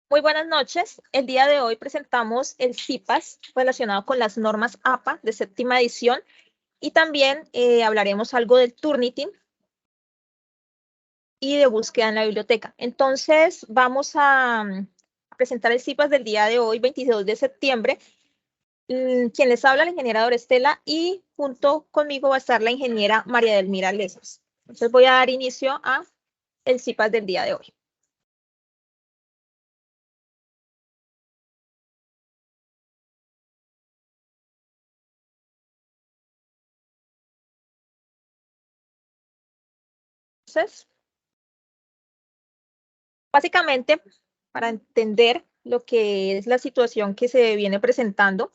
Muy buenas noches. El día de hoy presentamos el CIPAS relacionado con las normas APA de séptima edición y también hablaremos algo del Turnitin y de búsqueda en la biblioteca. Entonces, vamos a presentar el CIPAS del día de hoy, 22 de septiembre. Quien les habla, la ingeniera Dorestela, y junto conmigo va a estar la ingeniera María Delmira Lesas. Entonces, voy a dar inicio a el CIPAS del día de hoy. Entonces, básicamente, para entender lo que es la situación que se viene presentando,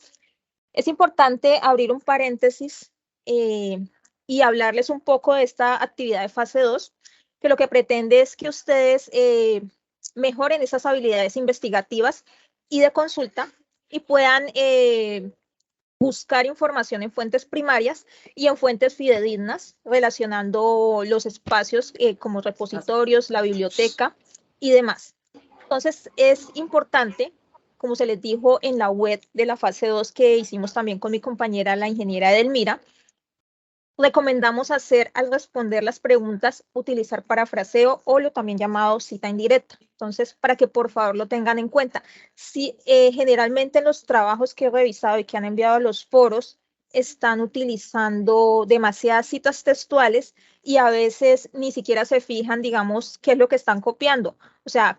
es importante abrir un paréntesis y hablarles un poco de esta actividad de fase 2, que lo que pretende es que ustedes mejoren esas habilidades investigativas y de consulta y puedan buscar información en fuentes primarias y en fuentes fidedignas, relacionando los espacios como repositorios, la biblioteca y demás. Entonces, es importante, como se les dijo en la web de la fase 2 que hicimos también con mi compañera, la ingeniera Edelmira, recomendamos hacer al responder las preguntas, utilizar parafraseo o lo también llamado cita indirecta. Entonces, para que por favor lo tengan en cuenta. Si generalmente en los trabajos que he revisado y que han enviado a los foros, están utilizando demasiadas citas textuales y a veces ni siquiera se fijan, digamos, qué es lo que están copiando. O sea,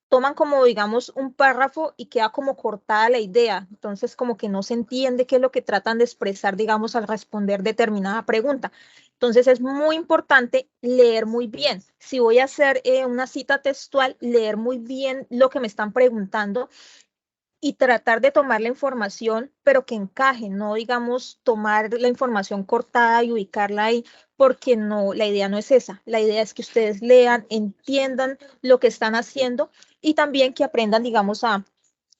toman como, digamos, un párrafo y queda como cortada la idea. Entonces, como que no se entiende qué es lo que tratan de expresar, digamos, al responder determinada pregunta. Entonces, es muy importante leer muy bien. Si voy a hacer una cita textual, leer muy bien lo que me están preguntando y tratar de tomar la información, pero que encaje, no digamos tomar la información cortada y ubicarla ahí, porque no, la idea no es esa. La idea es que ustedes lean, entiendan lo que están haciendo y también que aprendan, digamos, a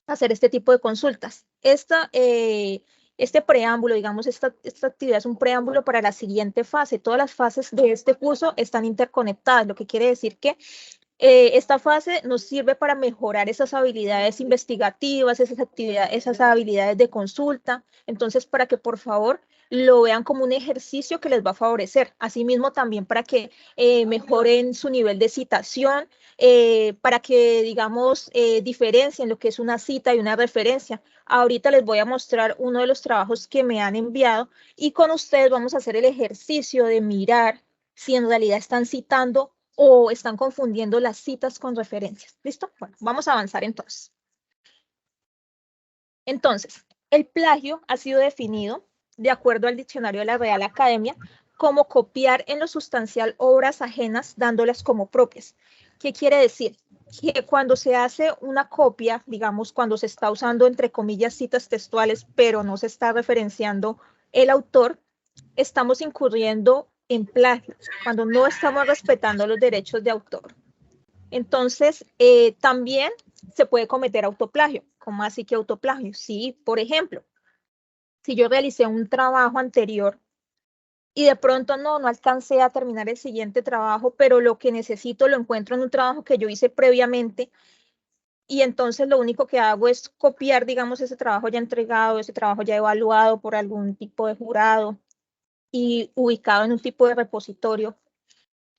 hacer este tipo de consultas. Este preámbulo, digamos, esta actividad es un preámbulo para la siguiente fase. Todas las fases de este curso están interconectadas, lo que quiere decir que esta fase nos sirve para mejorar esas habilidades investigativas, esas habilidades de consulta. Entonces, para que por favor lo vean como un ejercicio que les va a favorecer. Asimismo, también para que mejoren su nivel de citación, para que, digamos, diferencien lo que es una cita y una referencia. Ahorita les voy a mostrar uno de los trabajos que me han enviado y con ustedes vamos a hacer el ejercicio de mirar si en realidad están citando o están confundiendo las citas con referencias. ¿Listo? Bueno, vamos a avanzar entonces. Entonces, el plagio ha sido definido, de acuerdo al diccionario de la Real Academia, como copiar en lo sustancial obras ajenas dándolas como propias. ¿Qué quiere decir? Que cuando se hace una copia, digamos, cuando se está usando entre comillas citas textuales, pero no se está referenciando el autor, estamos incurriendo en plagio, cuando no estamos respetando los derechos de autor. Entonces, también se puede cometer autoplagio. ¿Cómo así que autoplagio? Sí, por ejemplo, si yo realicé un trabajo anterior y de pronto no alcancé a terminar el siguiente trabajo, pero lo que necesito lo encuentro en un trabajo que yo hice previamente y entonces lo único que hago es copiar, digamos, ese trabajo ya entregado, ese trabajo ya evaluado por algún tipo de jurado y ubicado en un tipo de repositorio.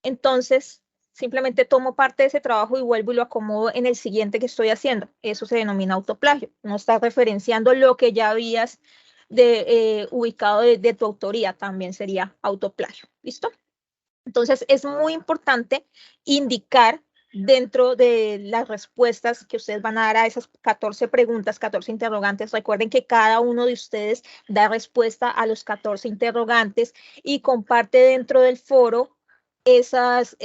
Entonces, simplemente tomo parte de ese trabajo y vuelvo y lo acomodo en el siguiente que estoy haciendo. Eso se denomina autoplagio. No estás referenciando lo que ya habías ubicado de tu autoría, también sería autoplagio. ¿Listo? Entonces, es muy importante indicar dentro de las respuestas que ustedes van a dar a esas 14 preguntas, 14 interrogantes. Recuerden que cada uno de ustedes da respuesta a los 14 interrogantes y comparte dentro del foro esas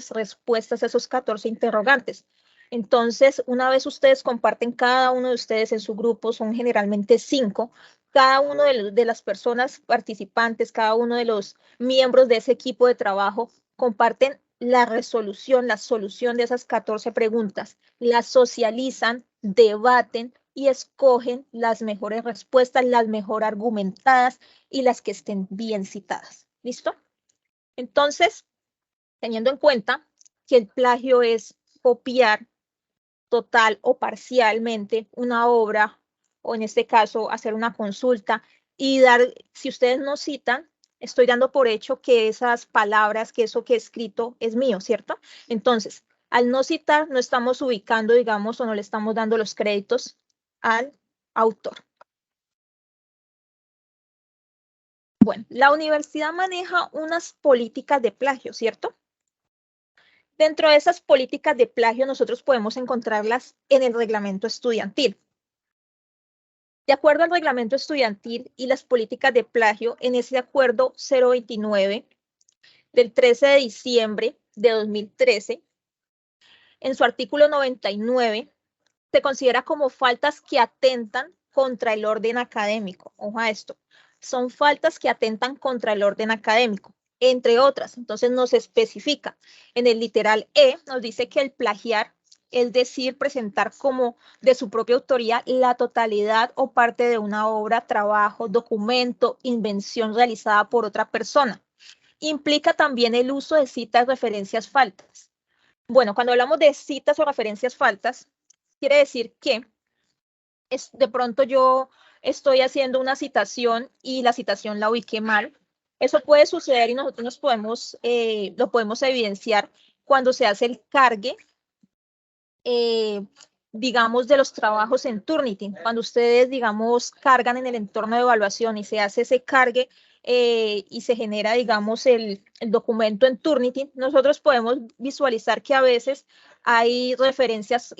respuestas a esos 14 interrogantes. Entonces, una vez ustedes comparten cada uno de ustedes en su grupo, son generalmente 5, cada uno de las personas participantes, cada uno de los miembros de ese equipo de trabajo comparten la resolución, la solución de esas 14 preguntas, las socializan, debaten y escogen las mejores respuestas, las mejor argumentadas y las que estén bien citadas. ¿Listo? Entonces, teniendo en cuenta que el plagio es copiar total o parcialmente una obra, o en este caso hacer una consulta y dar, si ustedes no citan, estoy dando por hecho que esas palabras, que eso que he escrito es mío, ¿cierto? Entonces, al no citar, no estamos ubicando, digamos, o no le estamos dando los créditos al autor. Bueno, la universidad maneja unas políticas de plagio, ¿cierto? Dentro de esas políticas de plagio, nosotros podemos encontrarlas en el reglamento estudiantil. De acuerdo al reglamento estudiantil y las políticas de plagio, en ese acuerdo 029 del 13 de diciembre de 2013, en su artículo 99, se considera como faltas que atentan contra el orden académico. Ojo a esto, son faltas que atentan contra el orden académico, entre otras. Entonces nos especifica en el literal E, nos dice que el plagiar, es decir, presentar como de su propia autoría la totalidad o parte de una obra, trabajo, documento, invención realizada por otra persona. Implica también el uso de citas, referencias, faltas. Bueno, cuando hablamos de citas o referencias faltas, quiere decir que de pronto yo estoy haciendo una citación y la citación la ubiqué mal. Eso puede suceder y nosotros lo podemos evidenciar cuando se hace el cargue, digamos, de los trabajos en Turnitin. Cuando ustedes, digamos, cargan en el entorno de evaluación y se hace ese cargue y se genera, digamos, el documento en Turnitin, nosotros podemos visualizar que a veces hay referencias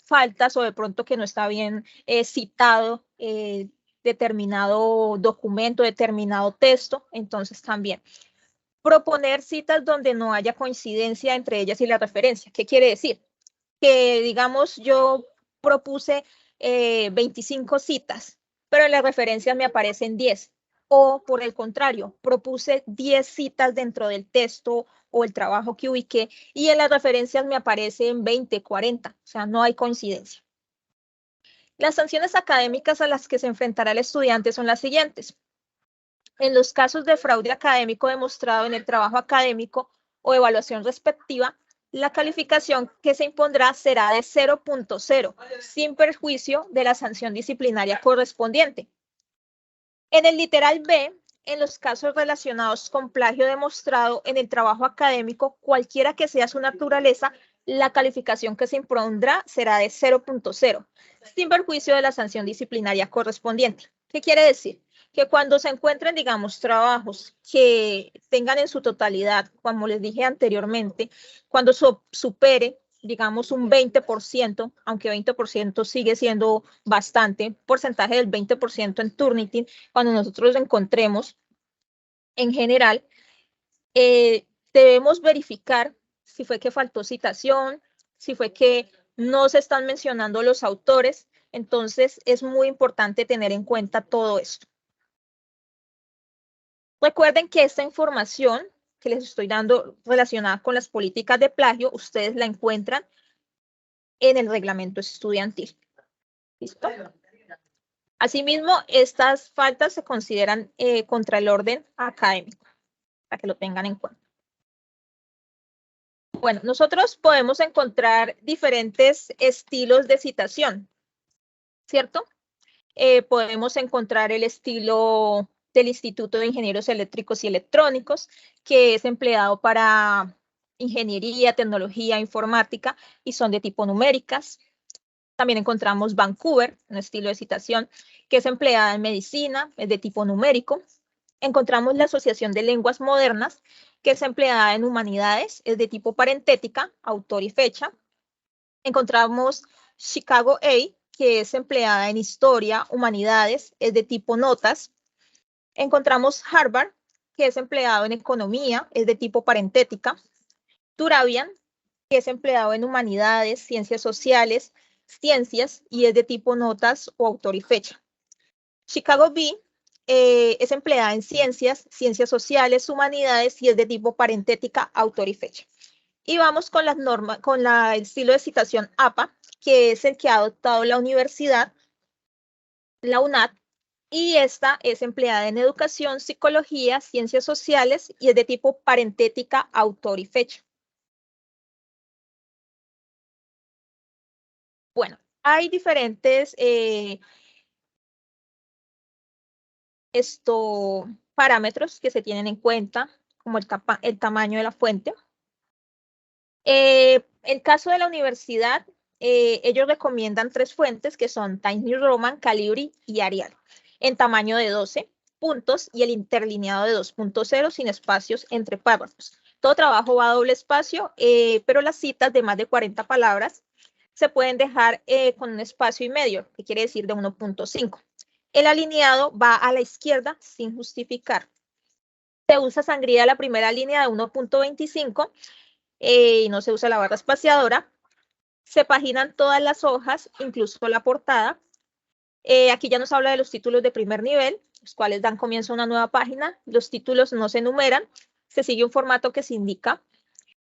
faltas o de pronto que no está bien citado determinado documento, determinado texto. Entonces también proponer citas donde no haya coincidencia entre ellas y la referencia. ¿Qué quiere decir? Que, digamos, yo propuse 25 citas, pero en las referencias me aparecen 10. O por el contrario, propuse 10 citas dentro del texto o el trabajo que ubiqué y en las referencias me aparecen 20, 40. O sea, no hay coincidencia. Las sanciones académicas a las que se enfrentará el estudiante son las siguientes. En los casos de fraude académico demostrado en el trabajo académico o evaluación respectiva, la calificación que se impondrá será de 0.0, sin perjuicio de la sanción disciplinaria correspondiente. En el literal B, en los casos relacionados con plagio demostrado en el trabajo académico, cualquiera que sea su naturaleza, la calificación que se impondrá será de 0.0, sin perjuicio de la sanción disciplinaria correspondiente. ¿Qué quiere decir? Que cuando se encuentren, digamos, trabajos que tengan en su totalidad, como les dije anteriormente, cuando supere, digamos, un 20%, aunque 20% sigue siendo bastante, porcentaje del 20% en Turnitin, cuando nosotros lo encontremos, en general, debemos verificar si fue que faltó citación, si fue que no se están mencionando los autores. Entonces, es muy importante tener en cuenta todo esto. Recuerden que esta información que les estoy dando relacionada con las políticas de plagio, ustedes la encuentran en el reglamento estudiantil. ¿Listo? Asimismo, estas faltas se consideran contra el orden académico, para que lo tengan en cuenta. Bueno, nosotros podemos encontrar diferentes estilos de citación, ¿cierto? Podemos encontrar el estilo del Instituto de Ingenieros Eléctricos y Electrónicos, que es empleado para ingeniería, tecnología, informática y son de tipo numéricas. También encontramos Vancouver, un estilo de citación que es empleada en medicina, es de tipo numérico. Encontramos la Asociación de Lenguas Modernas, que es empleada en humanidades, es de tipo parentética, autor y fecha. Encontramos Chicago A, que es empleada en historia, humanidades, es de tipo notas. Encontramos Harvard, que es empleado en economía, es de tipo parentética. Turabian, que es empleado en humanidades, ciencias sociales, ciencias y es de tipo notas o autor y fecha. Chicago B es empleada en ciencias, ciencias sociales, humanidades y es de tipo parentética, autor y fecha. Y vamos con las normas, con el estilo de citación APA, que es el que ha adoptado la universidad, la UNAD, y esta es empleada en educación, psicología, ciencias sociales y es de tipo parentética, autor y fecha. Bueno, hay diferentes parámetros que se tienen en cuenta, como el tamaño de la fuente. En caso de la universidad, ellos recomiendan 3 fuentes que son Times New Roman, Calibri y Arial, en tamaño de 12 puntos y el interlineado de 2.0 sin espacios entre párrafos. Todo trabajo va a doble espacio, pero las citas de más de 40 palabras se pueden dejar con un espacio y medio, que quiere decir de 1.5. El alineado va a la izquierda sin justificar. Se usa sangría la primera línea de 1.25 y no se usa la barra espaciadora. Se paginan todas las hojas, incluso la portada. Aquí ya nos habla de los títulos de primer nivel, los cuales dan comienzo a una nueva página. Los títulos no se enumeran, se sigue un formato que se indica.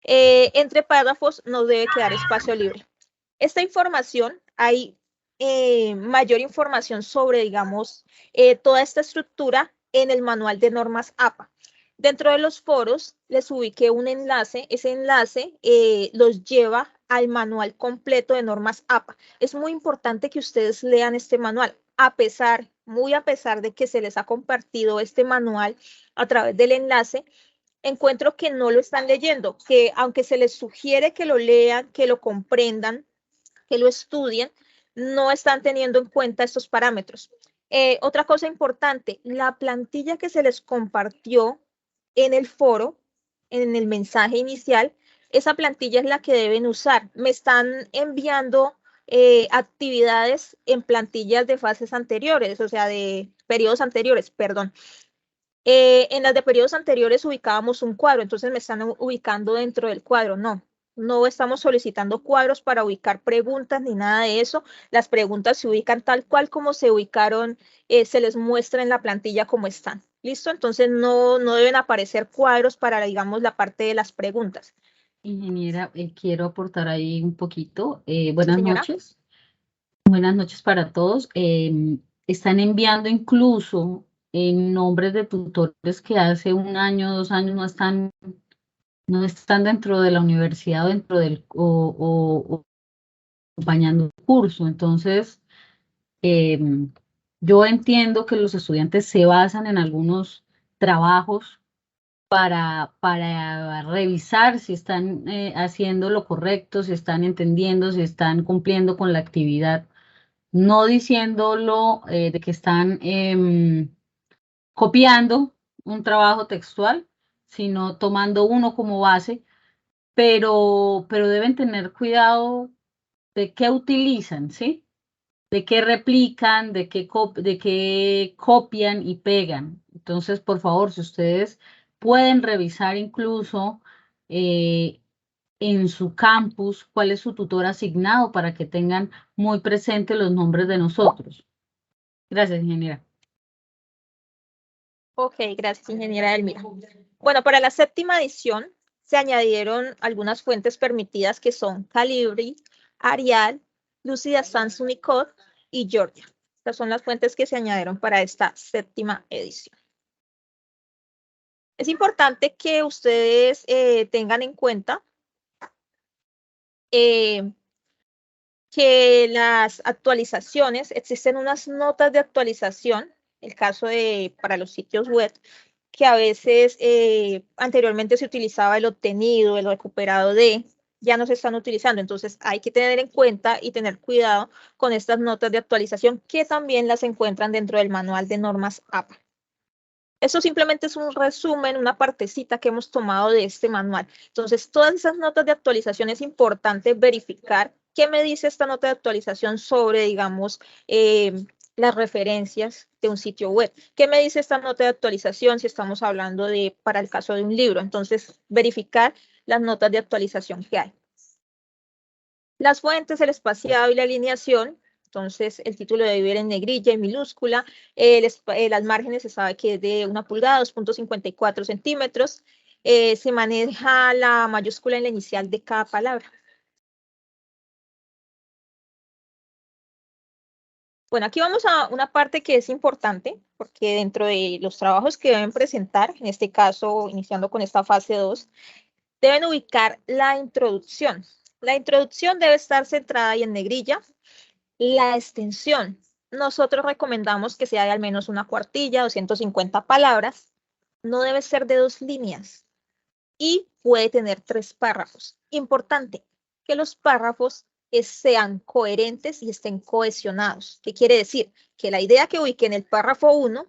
Entre párrafos no debe quedar espacio libre. Esta información, hay mayor información sobre, digamos, toda esta estructura en el manual de normas APA. Dentro de los foros les ubiqué un enlace, ese enlace los lleva al manual completo de normas APA. Es muy importante que ustedes lean este manual, muy a pesar de que se les ha compartido este manual a través del enlace, encuentro que no lo están leyendo, que aunque se les sugiere que lo lean, que lo comprendan, que lo estudien, no están teniendo en cuenta estos parámetros. Otra cosa importante, la plantilla que se les compartió en el foro, en el mensaje inicial, esa plantilla es la que deben usar. Me están enviando actividades en plantillas de fases anteriores, o sea, de periodos anteriores, perdón. En las de periodos anteriores ubicábamos un cuadro, entonces me están ubicando dentro del cuadro. No estamos solicitando cuadros para ubicar preguntas ni nada de eso. Las preguntas se ubican tal cual como se ubicaron, se les muestra en la plantilla como están. ¿Listo? Entonces no deben aparecer cuadros para, digamos, la parte de las preguntas. Ingeniera, quiero aportar ahí un poquito. Buenas Señora. noches. Buenas noches para todos. Están enviando incluso nombres de tutores que hace 1 año, 2 años no están dentro de la universidad o dentro del o acompañando un curso. Entonces, yo entiendo que los estudiantes se basan en algunos trabajos para revisar si están haciendo lo correcto, si están entendiendo, si están cumpliendo con la actividad, no diciéndolo de que están copiando un trabajo textual, sino tomando uno como base, pero deben tener cuidado de qué utilizan, ¿sí? De qué replican, de qué copian y pegan. Entonces, por favor, si ustedes pueden revisar incluso en su campus cuál es su tutor asignado para que tengan muy presente los nombres de nosotros. Gracias, ingeniera. Ok, gracias, ingeniera Elmira. Bueno, para la 7ª edición se añadieron algunas fuentes permitidas que son Calibri, Arial, Lucida Sans Unicode y Georgia. Estas son las fuentes que se añadieron para esta 7ª edición. Es importante que ustedes tengan en cuenta que las actualizaciones, existen unas notas de actualización, el caso para los sitios web, que a veces anteriormente se utilizaba el obtenido, el recuperado de, ya no se están utilizando. Entonces hay que tener en cuenta y tener cuidado con estas notas de actualización que también las encuentran dentro del manual de normas APA. Eso simplemente es un resumen, una partecita que hemos tomado de este manual. Entonces, todas esas notas de actualización es importante verificar qué me dice esta nota de actualización sobre, digamos, las referencias de un sitio web. ¿Qué me dice esta nota de actualización si estamos hablando para el caso de un libro? Entonces, verificar las notas de actualización que hay. Las fuentes, el espaciado y la alineación. Entonces, el título debe ir en negrilla y minúscula. Las márgenes se sabe que es de 1 pulgada, 2.54 centímetros. Se maneja la mayúscula en la inicial de cada palabra. Bueno, aquí vamos a una parte que es importante, porque dentro de los trabajos que deben presentar, en este caso, iniciando con esta fase 2, deben ubicar la introducción. La introducción debe estar centrada y en negrilla. La extensión, nosotros recomendamos que sea de al menos una cuartilla, 250 palabras. No debe ser de 2 líneas y puede tener 3 párrafos. Importante, que los párrafos sean coherentes y estén cohesionados. ¿Qué quiere decir? Que la idea que ubique en el párrafo 1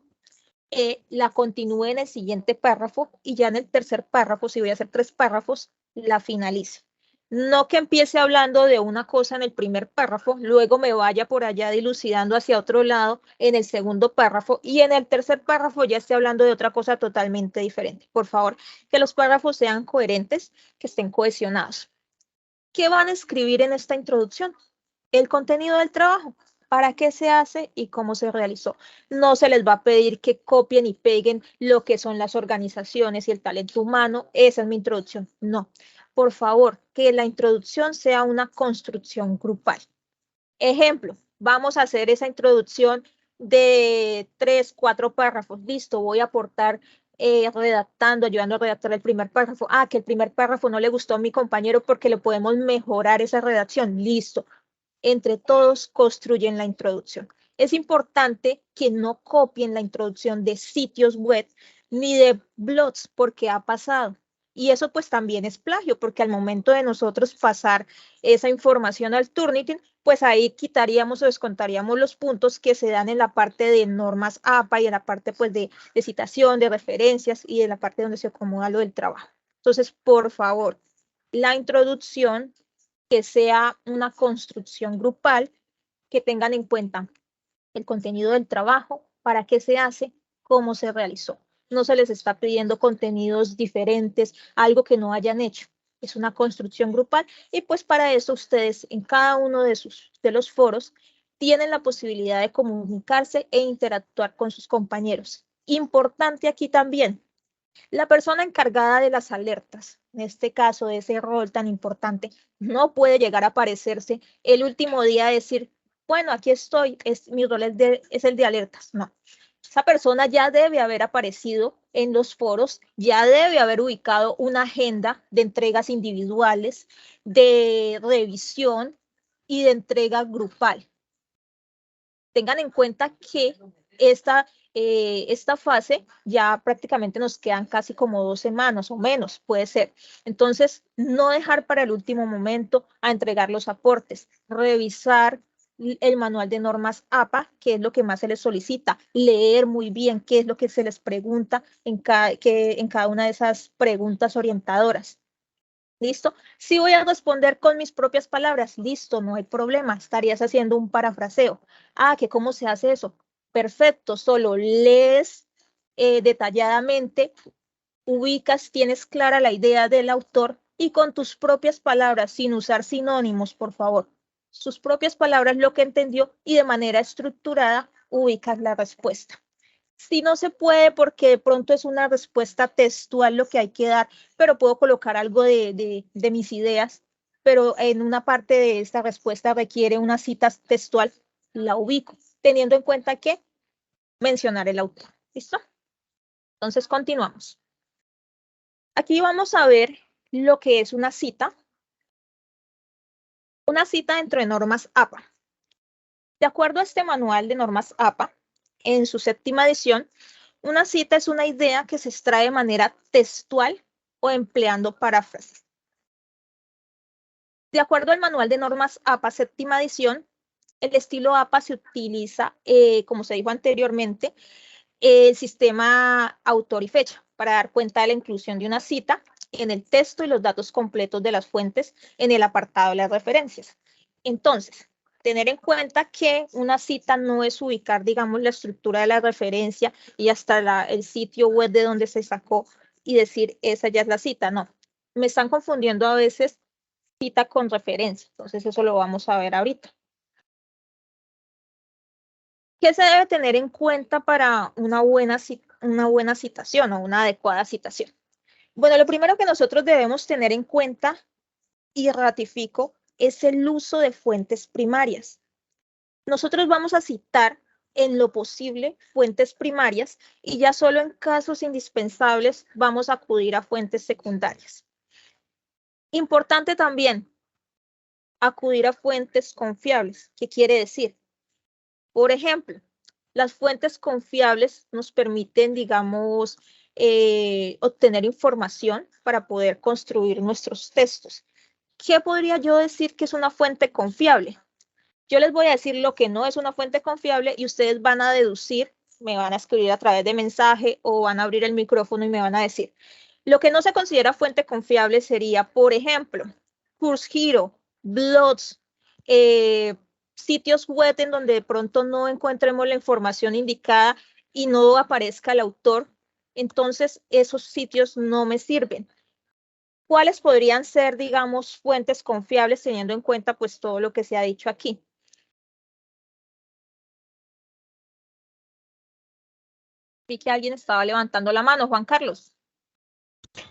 la continúe en el siguiente párrafo y ya en el tercer párrafo, si voy a hacer 3 párrafos, la finalice. No que empiece hablando de una cosa en el primer párrafo, luego me vaya por allá dilucidando hacia otro lado en el segundo párrafo y en el tercer párrafo ya esté hablando de otra cosa totalmente diferente. Por favor, que los párrafos sean coherentes, que estén cohesionados. ¿Qué van a escribir en esta introducción? El contenido del trabajo. ¿Para qué se hace y cómo se realizó? No se les va a pedir que copien y peguen lo que son las organizaciones y el talento humano. Esa es mi introducción. No. Por favor, que la introducción sea una construcción grupal. Ejemplo, vamos a hacer esa introducción de 3, 4 párrafos. Listo, voy a aportar redactando, ayudando a redactar el primer párrafo. Ah, que el primer párrafo no le gustó a mi compañero porque le podemos mejorar esa redacción. Listo. Entre todos construyen la introducción. Es importante que no copien la introducción de sitios web ni de blogs porque ha pasado. Y eso pues también es plagio porque al momento de nosotros pasar esa información al Turnitin, pues ahí quitaríamos o descontaríamos los puntos que se dan en la parte de normas APA y en la parte pues de citación, de referencias y en la parte donde se acomoda lo del trabajo. Entonces, por favor, la introducción que sea una construcción grupal, que tengan en cuenta el contenido del trabajo, para qué se hace, cómo se realizó. No se les está pidiendo contenidos diferentes, algo que no hayan hecho. Es una construcción grupal y pues para eso ustedes en cada uno de los foros tienen la posibilidad de comunicarse e interactuar con sus compañeros. Importante aquí también, la persona encargada de las alertas, en este caso de ese rol tan importante, no puede llegar a aparecerse el último día a decir, bueno, aquí estoy, mi rol es el de alertas. No, esa persona ya debe haber aparecido en los foros, ya debe haber ubicado una agenda de entregas individuales, de revisión y de entrega grupal. Tengan en cuenta que esta fase ya prácticamente nos quedan casi como 2 semanas o menos, puede ser. Entonces, no dejar para el último momento a entregar los aportes, revisar el manual de normas APA, que es lo que más se les solicita, leer muy bien qué es lo que se les pregunta en cada una de esas preguntas orientadoras. ¿Listo? Si voy a responder con mis propias palabras, listo, no hay problema, estarías haciendo un parafraseo. Ah, ¿que cómo se hace eso? Perfecto, solo lees detalladamente, ubicas, tienes clara la idea del autor y con tus propias palabras, sin usar sinónimos, por favor, sus propias palabras, lo que entendió y de manera estructurada ubicas la respuesta. Si no se puede porque de pronto es una respuesta textual lo que hay que dar, pero puedo colocar algo de mis ideas, pero en una parte de esta respuesta requiere una cita textual, la ubico, teniendo en cuenta que mencionar el autor. ¿Listo? Entonces continuamos. Aquí vamos a ver lo que es una cita. Una cita dentro de normas APA. De acuerdo a este manual de normas APA, en su 7ª edición, una cita es una idea que se extrae de manera textual o empleando paráfrasis. De acuerdo al manual de normas APA 7ª edición, el estilo APA se utiliza, como se dijo anteriormente, el sistema autor y fecha para dar cuenta de la inclusión de una cita en el texto y los datos completos de las fuentes en el apartado de las referencias. Entonces, tener en cuenta que una cita no es ubicar, digamos, la estructura de la referencia y hasta el sitio web de donde se sacó y decir, esa ya es la cita. No, me están confundiendo a veces cita con referencia. Entonces, eso lo vamos a ver ahorita. ¿Qué se debe tener en cuenta para una buena citación o una adecuada citación? Bueno, lo primero que nosotros debemos tener en cuenta y ratifico es el uso de fuentes primarias. Nosotros vamos a citar en lo posible fuentes primarias y ya solo en casos indispensables vamos a acudir a fuentes secundarias. Importante también, acudir a fuentes confiables. ¿Qué quiere decir? Por ejemplo, las fuentes confiables nos permiten, digamos, obtener información para poder construir nuestros textos. ¿Qué podría yo decir que es una fuente confiable? Yo les voy a decir lo que no es una fuente confiable y ustedes van a deducir, me van a escribir a través de mensaje o van a abrir el micrófono y me van a decir. Lo que no se considera fuente confiable sería, por ejemplo, CourseHero, blogs, sitios web en donde de pronto no encontremos la información indicada y no aparezca el autor. Entonces, esos sitios no me sirven. ¿Cuáles podrían ser, digamos, fuentes confiables teniendo en cuenta pues todo lo que se ha dicho aquí? Vi que alguien estaba levantando la mano, Juan Carlos.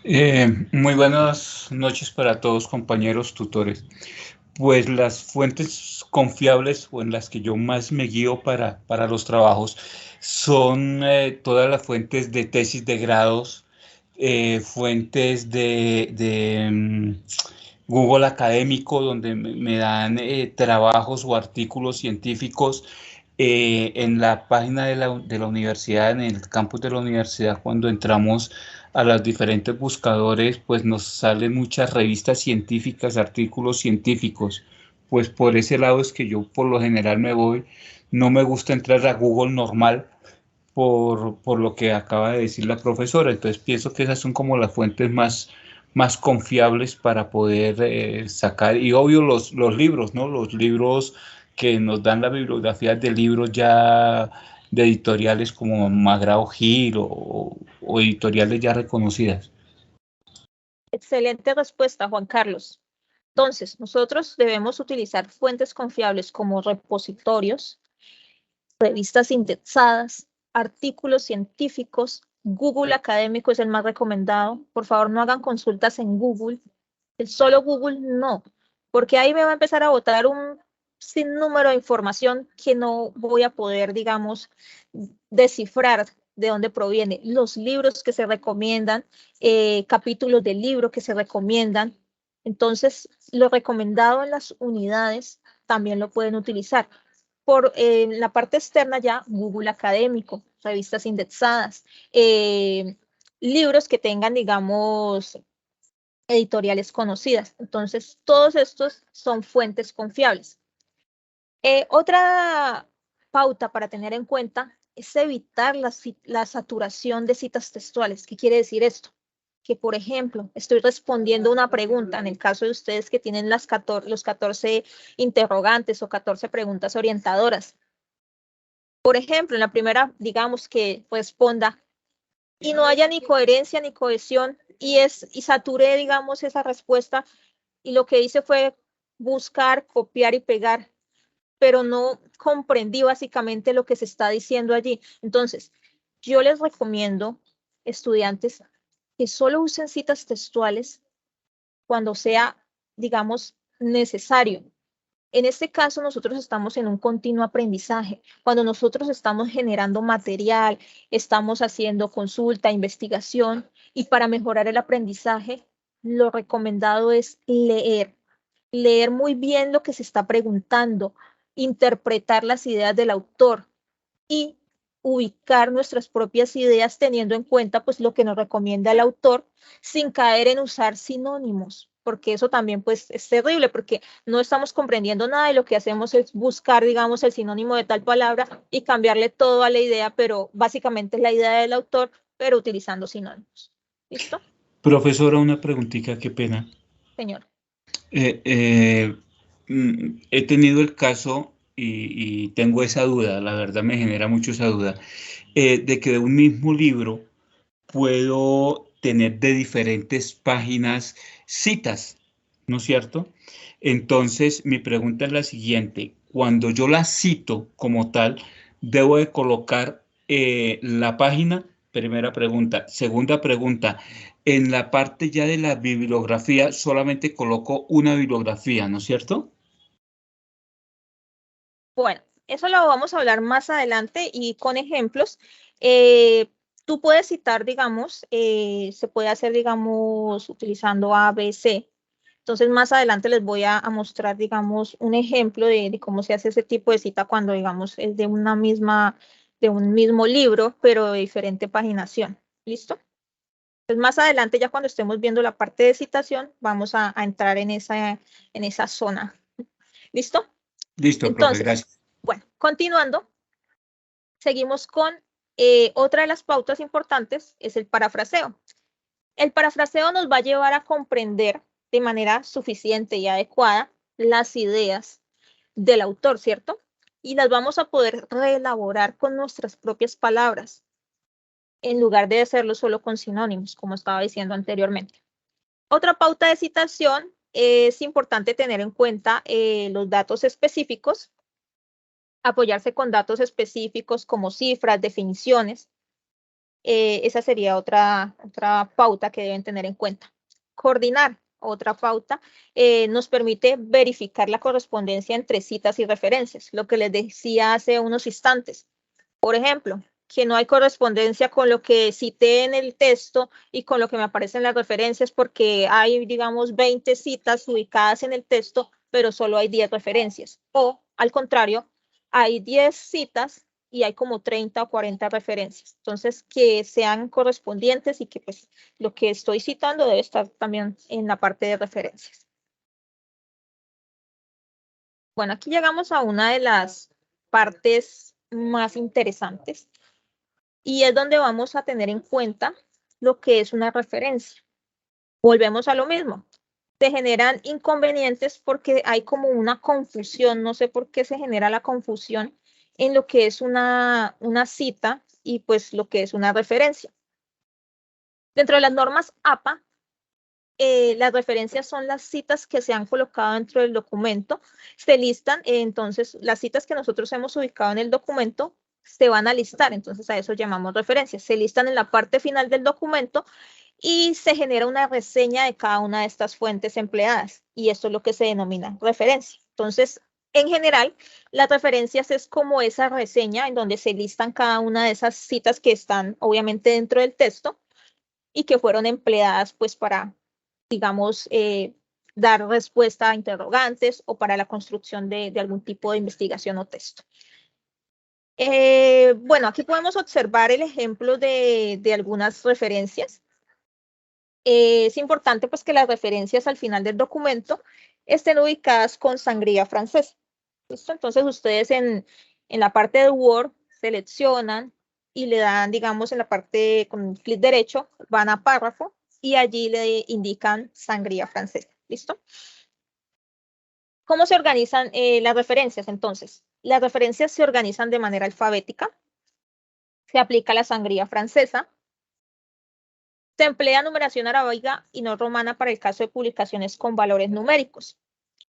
Muy buenas noches para todos, compañeros tutores. Pues las fuentes confiables o en las que yo más me guío para los trabajos son todas las fuentes de tesis de grados, fuentes de Google Académico, donde me dan trabajos o artículos científicos en la página de la universidad, en el campus de la universidad. Cuando entramos a los diferentes buscadores, pues nos salen muchas revistas científicas, artículos científicos. Pues por ese lado es que yo por lo general me voy. No me gusta entrar a Google normal por lo que acaba de decir la profesora. Entonces pienso que esas son como las fuentes más confiables para poder sacar. Y obvio los libros, ¿no? Los libros que nos dan la bibliografía de libros ya de editoriales como McGraw-Hill o editoriales ya reconocidas. Excelente respuesta, Juan Carlos. Entonces, nosotros debemos utilizar fuentes confiables como repositorios, revistas indexadas, artículos científicos. Google Académico es el más recomendado. Por favor, no hagan consultas en Google. El solo Google no, porque ahí me va a empezar a botar un sinnúmero de información que no voy a poder, digamos, descifrar de dónde proviene. Los libros que se recomiendan, capítulos del libro que se recomiendan. Entonces, lo recomendado en las unidades también lo pueden utilizar. Por la parte externa ya, Google Académico, revistas indexadas, libros que tengan, digamos, editoriales conocidas. Entonces, todos estos son fuentes confiables. Otra pauta para tener en cuenta es evitar la saturación de citas textuales. ¿Qué quiere decir esto? Que, por ejemplo, estoy respondiendo una pregunta, en el caso de ustedes que tienen los 14 interrogantes o 14 preguntas orientadoras. Por ejemplo, en la primera, digamos que responda y no haya ni coherencia ni cohesión y saturé, digamos, esa respuesta y lo que hice fue buscar, copiar y pegar, pero no comprendí básicamente lo que se está diciendo allí. Entonces, yo les recomiendo, estudiantes, que solo usen citas textuales cuando sea, digamos, necesario. En este caso, nosotros estamos en un continuo aprendizaje. Cuando nosotros estamos generando material, estamos haciendo consulta, investigación, y para mejorar el aprendizaje, lo recomendado es leer. Leer muy bien lo que se está preguntando, interpretar las ideas del autor y ubicar nuestras propias ideas teniendo en cuenta pues lo que nos recomienda el autor sin caer en usar sinónimos, porque eso también pues es terrible porque no estamos comprendiendo nada y lo que hacemos es buscar, digamos, el sinónimo de tal palabra y cambiarle todo a la idea, pero básicamente es la idea del autor, pero utilizando sinónimos. ¿Listo? Profesora, una preguntita, qué pena. Señor. He tenido el caso y tengo esa duda, la verdad me genera mucho esa duda, de que de un mismo libro puedo tener de diferentes páginas citas, ¿no es cierto? Entonces, mi pregunta es la siguiente. Cuando yo la cito como tal, ¿debo de colocar la página? Primera pregunta. Segunda pregunta, en la parte ya de la bibliografía solamente coloco una bibliografía, ¿no es cierto? Bueno, eso lo vamos a hablar más adelante y con ejemplos. Tú puedes citar, digamos, se puede hacer, digamos, utilizando A, B, C, Entonces, más adelante les voy a mostrar, digamos, un ejemplo de cómo se hace ese tipo de cita cuando, digamos, es de un mismo libro, pero de diferente paginación. ¿Listo? Entonces, más adelante, ya cuando estemos viendo la parte de citación, vamos a entrar en esa zona. ¿Listo? Listo, Entonces, profe, gracias. Bueno, continuando, seguimos con otra de las pautas importantes, es el parafraseo. El parafraseo nos va a llevar a comprender de manera suficiente y adecuada las ideas del autor, ¿cierto? Y las vamos a poder reelaborar con nuestras propias palabras, en lugar de hacerlo solo con sinónimos, como estaba diciendo anteriormente. Otra pauta de citación, es importante tener en cuenta los datos específicos, apoyarse con datos específicos como cifras, definiciones. Esa sería otra pauta que deben tener en cuenta. Coordinar, otra pauta, nos permite verificar la correspondencia entre citas y referencias, lo que les decía hace unos instantes. Por ejemplo, que no hay correspondencia con lo que cité en el texto y con lo que me aparece en las referencias, porque hay, digamos, 20 citas ubicadas en el texto, pero solo hay 10 referencias. O, al contrario, hay 10 citas y hay como 30 o 40 referencias. Entonces, que sean correspondientes y que pues lo que estoy citando debe estar también en la parte de referencias. Bueno, aquí llegamos a una de las partes más interesantes y es donde vamos a tener en cuenta lo que es una referencia. Volvemos a lo mismo. Se generan inconvenientes porque hay como una confusión, no sé por qué se genera la confusión en lo que es una cita y pues lo que es una referencia. Dentro de las normas APA, las referencias son las citas que se han colocado dentro del documento, se listan, entonces las citas que nosotros hemos ubicado en el documento se van a listar, entonces a eso llamamos referencias, se listan en la parte final del documento y se genera una reseña de cada una de estas fuentes empleadas y esto es lo que se denomina referencia. Entonces, en general, las referencias es como esa reseña en donde se listan cada una de esas citas que están obviamente dentro del texto y que fueron empleadas pues para, digamos, dar respuesta a interrogantes o para la construcción de algún tipo de investigación o texto. Bueno, aquí podemos observar el ejemplo de algunas referencias. Es importante pues que las referencias al final del documento estén ubicadas con sangría francesa. ¿Listo? Entonces ustedes en la parte de Word seleccionan y le dan, digamos, en la parte con clic derecho, van a párrafo y allí le indican sangría francesa. ¿Listo? ¿Cómo se organizan las referencias entonces? Las referencias se organizan de manera alfabética. Se aplica la sangría francesa. Se emplea numeración arábiga y no romana para el caso de publicaciones con valores numéricos.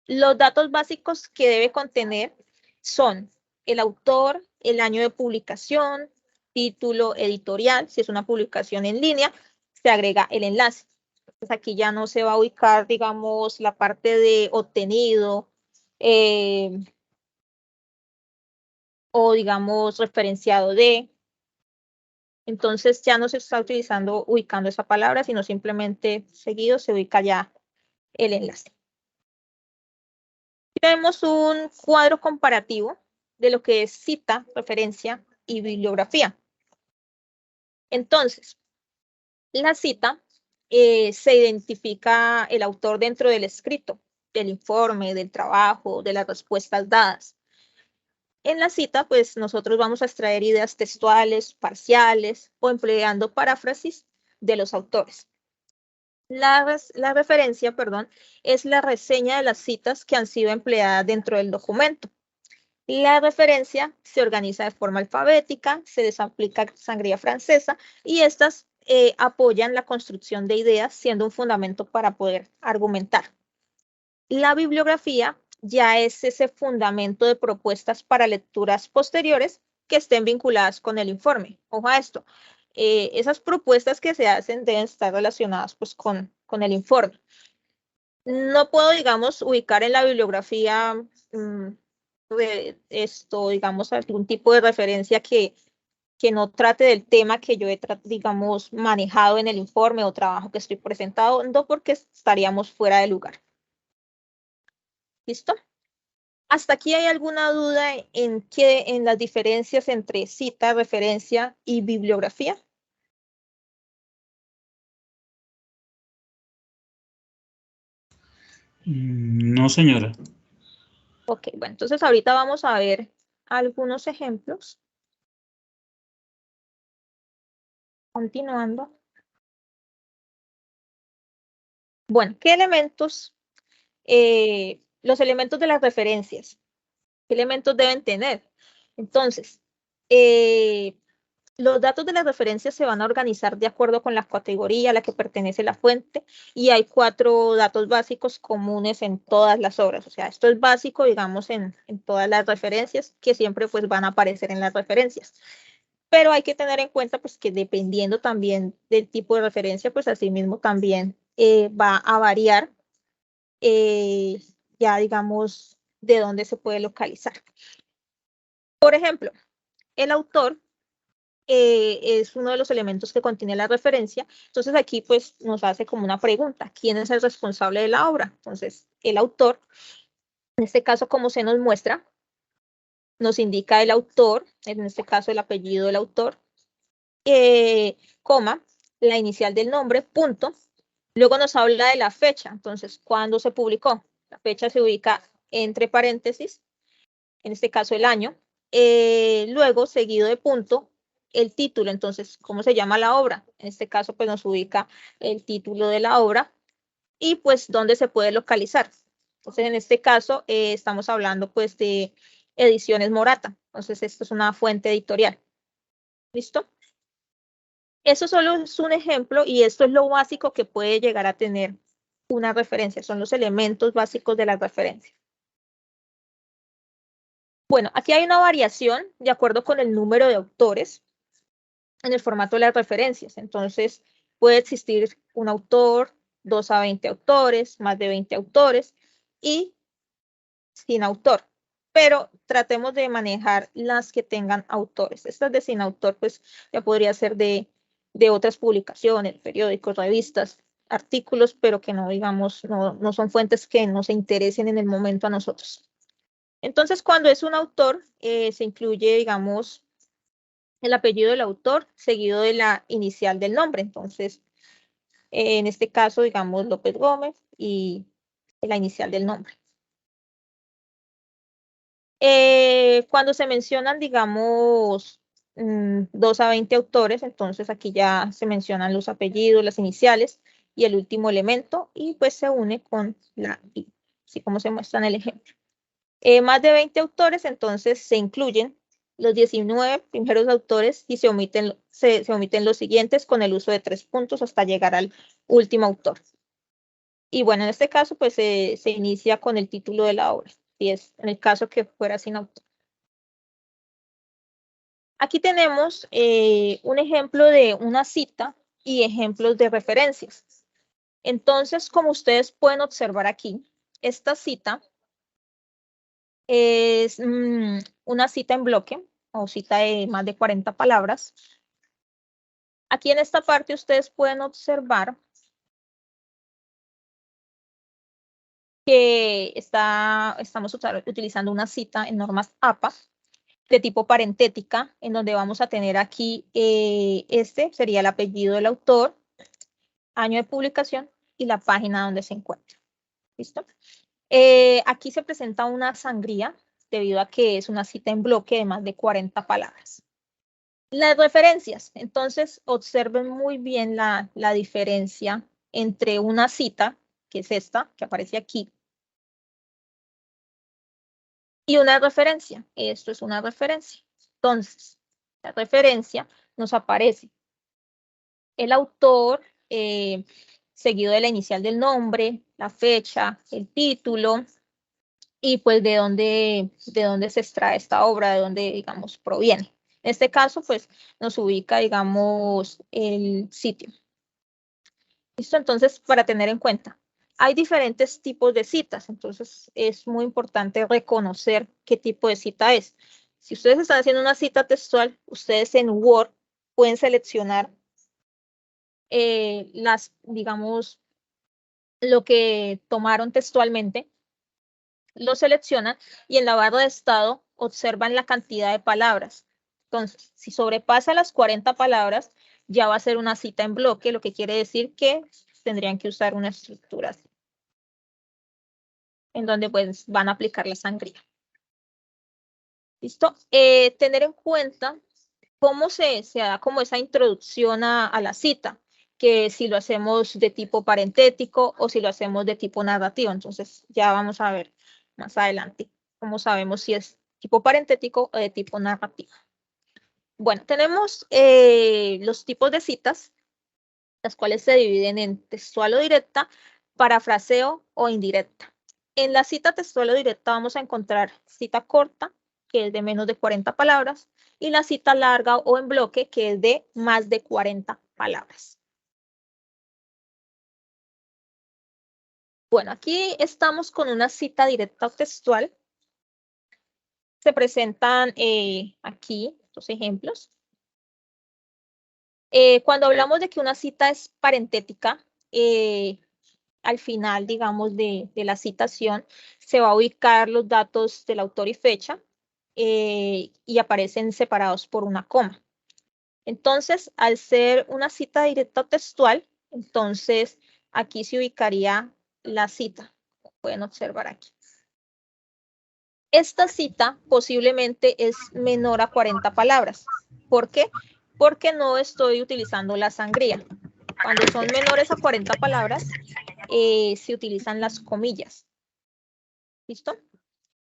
Los datos básicos que debe contener son el autor, el año de publicación, título editorial, si es una publicación en línea, se agrega el enlace. Entonces aquí ya no se va a ubicar, digamos, la parte de obtenido o, digamos, referenciado de. Entonces ya no se está ubicando esa palabra, sino simplemente seguido se ubica ya el enlace. Tenemos un cuadro comparativo de lo que es cita, referencia y bibliografía. Entonces, la cita se identifica el autor dentro del escrito, del informe, del trabajo, de las respuestas dadas. En la cita, pues nosotros vamos a extraer ideas textuales, parciales o empleando paráfrasis de los autores. La referencia, perdón, es la reseña de las citas que han sido empleadas dentro del documento. La referencia se organiza de forma alfabética, se desaplica sangría francesa y estas apoyan la construcción de ideas, siendo un fundamento para poder argumentar. La bibliografía ya es ese fundamento de propuestas para lecturas posteriores que estén vinculadas con el informe. Ojo a esto, esas propuestas que se hacen deben estar relacionadas pues con el informe. No puedo, digamos, ubicar en la bibliografía digamos, algún tipo de referencia que no trate del tema que yo he, digamos, manejado en el informe o trabajo que estoy presentando, porque estaríamos fuera de lugar. ¿Listo? ¿Hasta aquí hay alguna duda en las diferencias entre cita, referencia y bibliografía? No, señora. Ok, bueno, entonces ahorita vamos a ver algunos ejemplos. Continuando. Bueno, ¿qué elementos? Los elementos de las referencias. ¿Qué elementos deben tener? Entonces, los datos de las referencias se van a organizar de acuerdo con la categoría a la que pertenece la fuente y hay 4 datos básicos comunes en todas las obras. O sea, esto es básico, digamos, en todas las referencias que siempre pues van a aparecer en las referencias. Pero hay que tener en cuenta pues que dependiendo también del tipo de referencia, pues asimismo también va a variar ya digamos de dónde se puede localizar. Por ejemplo, el autor es uno de los elementos que contiene la referencia. Entonces aquí pues nos hace como una pregunta, ¿quién es el responsable de la obra? Entonces el autor, en este caso como se nos muestra, nos indica el autor, en este caso el apellido del autor, coma, la inicial del nombre, punto. Luego nos habla de la fecha, entonces, ¿cuándo se publicó? La fecha se ubica entre paréntesis, en este caso el año. Luego, seguido de punto, el título, entonces, ¿cómo se llama la obra? En este caso, pues nos ubica el título de la obra y pues dónde se puede localizar. Entonces, en este caso, estamos hablando pues de Ediciones Morata. Entonces, esto es una fuente editorial. ¿Listo? Eso solo es un ejemplo y esto es lo básico que puede llegar a tener una referencia. Son los elementos básicos de la referencia. Bueno, aquí hay una variación de acuerdo con el número de autores en el formato de las referencias. Entonces, puede existir un autor, 2 a 20 autores, más de 20 autores y sin autor. Pero tratemos de manejar las que tengan autores. Estas de sin autor, pues ya podría ser de otras publicaciones, periódicos, revistas, artículos, pero que no, digamos, no son fuentes que nos interesen en el momento a nosotros. Entonces, cuando es un autor, se incluye, digamos, el apellido del autor seguido de la inicial del nombre. Entonces, en este caso, digamos, López Gómez y la inicial del nombre. Cuando se mencionan, digamos, 2 a 20 autores, entonces aquí ya se mencionan los apellidos, las iniciales y el último elemento y pues se une con la I, así como se muestra en el ejemplo. Más de 20 autores, entonces se incluyen los 19 primeros autores y se omiten los siguientes con el uso de 3 puntos hasta llegar al último autor. Y bueno, en este caso, pues se inicia con el título de la obra, si es en el caso que fuera sin autor. Aquí tenemos un ejemplo de una cita y ejemplos de referencias. Entonces, como ustedes pueden observar aquí, esta cita es una cita en bloque o cita de más de 40 palabras. Aquí en esta parte ustedes pueden observar que estamos utilizando una cita en normas APA de tipo parentética, en donde vamos a tener aquí, este sería el apellido del autor, año de publicación y la página donde se encuentra. ¿Listo? Aquí se presenta una sangría debido a que es una cita en bloque de más de 40 palabras. Las referencias. Entonces, observen muy bien la diferencia entre una cita, que es esta, que aparece aquí, y una referencia. Esto es una referencia. Entonces, la referencia nos aparece el autor, seguido de la inicial del nombre, la fecha, el título, y pues de dónde se extrae esta obra, de dónde, digamos, proviene. En este caso, pues, nos ubica, digamos, el sitio. ¿Listo? Entonces, para tener en cuenta, hay diferentes tipos de citas, entonces es muy importante reconocer qué tipo de cita es. Si ustedes están haciendo una cita textual, ustedes en Word pueden seleccionar digamos, lo que tomaron textualmente lo seleccionan y en la barra de estado observan la cantidad de palabras. Entonces, si sobrepasa las 40 palabras, ya va a ser una cita en bloque, lo que quiere decir que tendrían que usar una estructura así, en donde pues van a aplicar la sangría. ¿Listo? Tener en cuenta cómo se da como esa introducción a la cita, que si lo hacemos de tipo parentético o si lo hacemos de tipo narrativo. Entonces ya vamos a ver más adelante cómo sabemos si es tipo parentético o de tipo narrativo. Bueno, tenemos los tipos de citas, las cuales se dividen en textual o directa, parafraseo o indirecta. En la cita textual o directa vamos a encontrar cita corta, que es de menos de 40 palabras, y la cita larga o en bloque, que es de más de 40 palabras. Bueno, aquí estamos con una cita directa o textual. Se presentan aquí estos ejemplos. Cuando hablamos de que una cita es parentética, al final, digamos, de la citación, se va a ubicar los datos del autor y fecha y aparecen separados por una coma. Entonces, al ser una cita directa o textual, entonces aquí se ubicaría la cita, como pueden observar aquí. Esta cita posiblemente es menor a 40 palabras. ¿Por qué? Porque no estoy utilizando la sangría. Cuando son menores a 40 palabras, se utilizan las comillas. ¿Listo?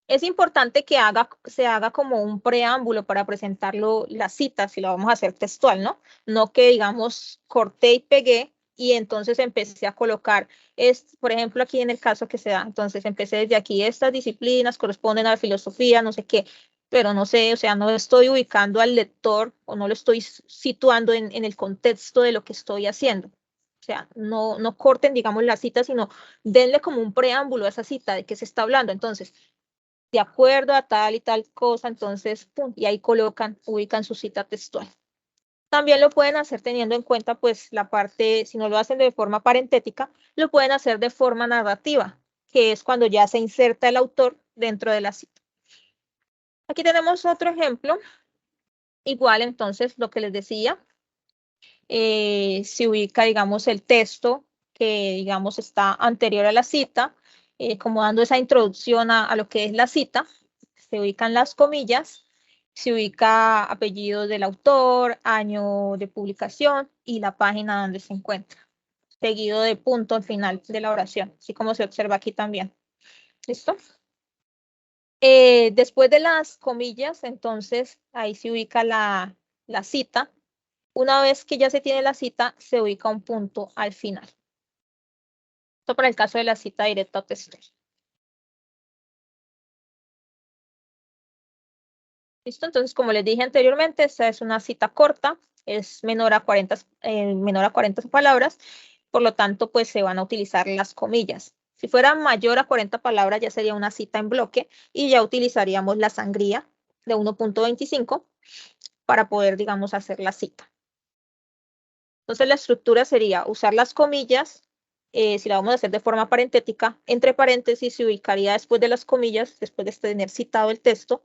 Es importante que se haga como un preámbulo para presentarlo la cita, si lo vamos a hacer textual, ¿no? No que, digamos, corté y pegué y entonces empecé a colocar, por ejemplo, aquí en el caso que se da, entonces empecé desde aquí, estas disciplinas corresponden a la filosofía, no sé qué, pero no sé, o sea, no estoy ubicando al lector o no lo estoy situando en el contexto de lo que estoy haciendo. O sea, no corten, digamos, la cita, sino denle como un preámbulo a esa cita de qué se está hablando. Entonces, de acuerdo a tal y tal cosa, entonces, pum, y ahí ubican su cita textual. También lo pueden hacer teniendo en cuenta, pues, la parte, si no lo hacen de forma parentética, lo pueden hacer de forma narrativa, que es cuando ya se inserta el autor dentro de la cita. Aquí tenemos otro ejemplo. Igual, entonces, lo que les decía, se ubica, digamos, el texto que, digamos, está anterior a la cita, como dando esa introducción a lo que es la cita. Se ubican las comillas, se ubica apellido del autor, año de publicación y la página donde se encuentra, seguido de punto al final de la oración, así como se observa aquí también. ¿Listo? Después de las comillas, entonces, ahí se ubica la cita. Una vez que ya se tiene la cita, se ubica un punto al final. Esto para el caso de la cita directa o textual. ¿Listo? Entonces, como les dije anteriormente, esta es una cita corta, es menor a 40 palabras, por lo tanto, pues se van a utilizar las comillas. Si fuera mayor a 40 palabras, ya sería una cita en bloque y ya utilizaríamos la sangría de 1.25 para poder, digamos, hacer la cita. Entonces, la estructura sería usar las comillas. Si la vamos a hacer de forma parentética, entre paréntesis se ubicaría después de las comillas, después de tener citado el texto.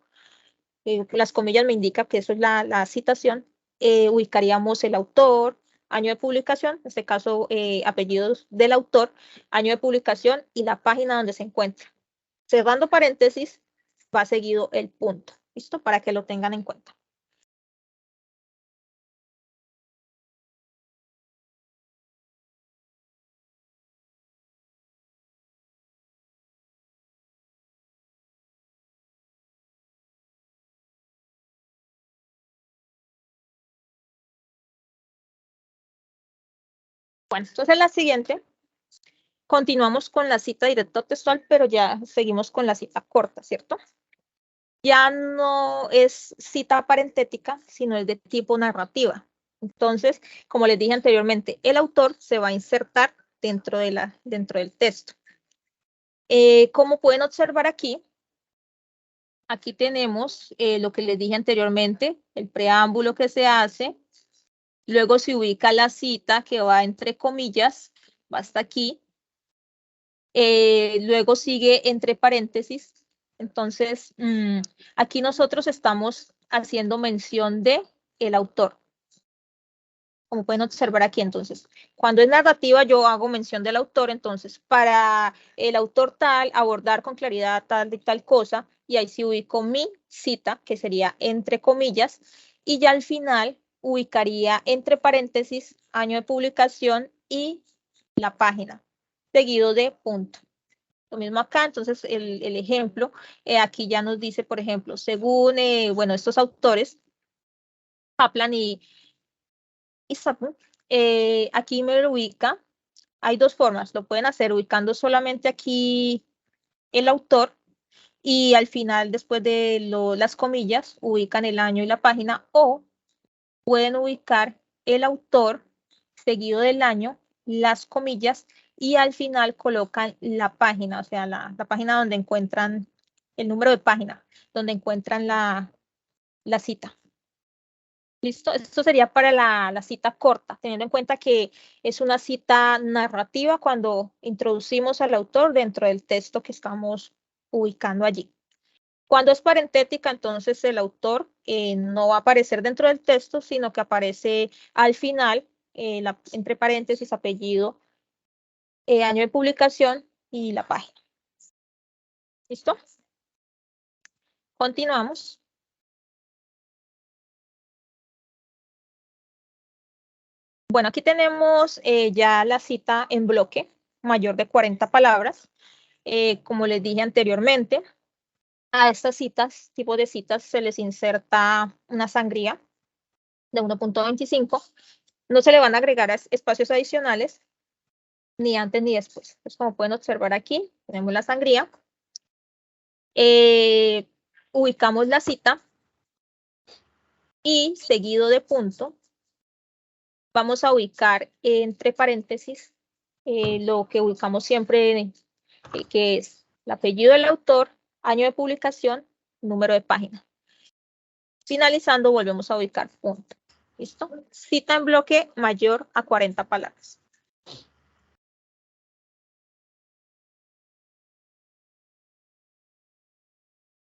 Las comillas me indican que eso es la citación. Ubicaríamos el autor, año de publicación, en este caso apellidos del autor, año de publicación y la página donde se encuentra. Cerrando paréntesis, va seguido el punto. ¿Listo? Para que lo tengan en cuenta. Bueno, entonces la siguiente, continuamos con la cita directa o textual, pero ya seguimos con la cita corta, ¿cierto? Ya no es cita parentética, sino es de tipo narrativa. Entonces, como les dije anteriormente, el autor se va a insertar dentro del texto. Como pueden observar aquí tenemos lo que les dije anteriormente, el preámbulo que se hace, luego se ubica la cita que va entre comillas, va hasta aquí, Luego sigue entre paréntesis. Entonces, aquí nosotros estamos haciendo mención de el autor. Como pueden observar aquí, entonces, cuando es narrativa, yo hago mención del autor. Entonces, para el autor tal, abordar con claridad tal y tal cosa, y ahí sí ubico mi cita, que sería entre comillas, y ya al final ubicaría entre paréntesis, año de publicación y la página, seguido de punto. Lo mismo acá, entonces el ejemplo, aquí ya nos dice, por ejemplo, según, bueno, estos autores, Kaplan y Sapir, aquí me lo ubica. Hay dos formas, lo pueden hacer ubicando solamente aquí el autor y al final, después de las comillas, ubican el año y la página, o pueden ubicar el autor seguido del año, las comillas, y al final colocan la página, o sea, la página donde encuentran el número de página, donde encuentran la cita. ¿Listo? Esto sería para la cita corta, teniendo en cuenta que es una cita narrativa cuando introducimos al autor dentro del texto que estamos ubicando allí. Cuando es parentética, entonces el autor no va a aparecer dentro del texto, sino que aparece al final, entre paréntesis, apellido, año de publicación y la página. ¿Listo? Continuamos. Bueno, aquí tenemos ya la cita en bloque, mayor de 40 palabras. Como les dije anteriormente, a estas citas, tipo de citas, se les inserta una sangría de 1.25. No se le van a agregar espacios adicionales, ni antes ni después. Pues como pueden observar aquí, tenemos la sangría. Ubicamos la cita y seguido de punto, vamos a ubicar entre paréntesis lo que ubicamos siempre, que es el apellido del autor, año de publicación, número de página. Finalizando, volvemos a ubicar punto. ¿Listo? Cita en bloque mayor a 40 palabras.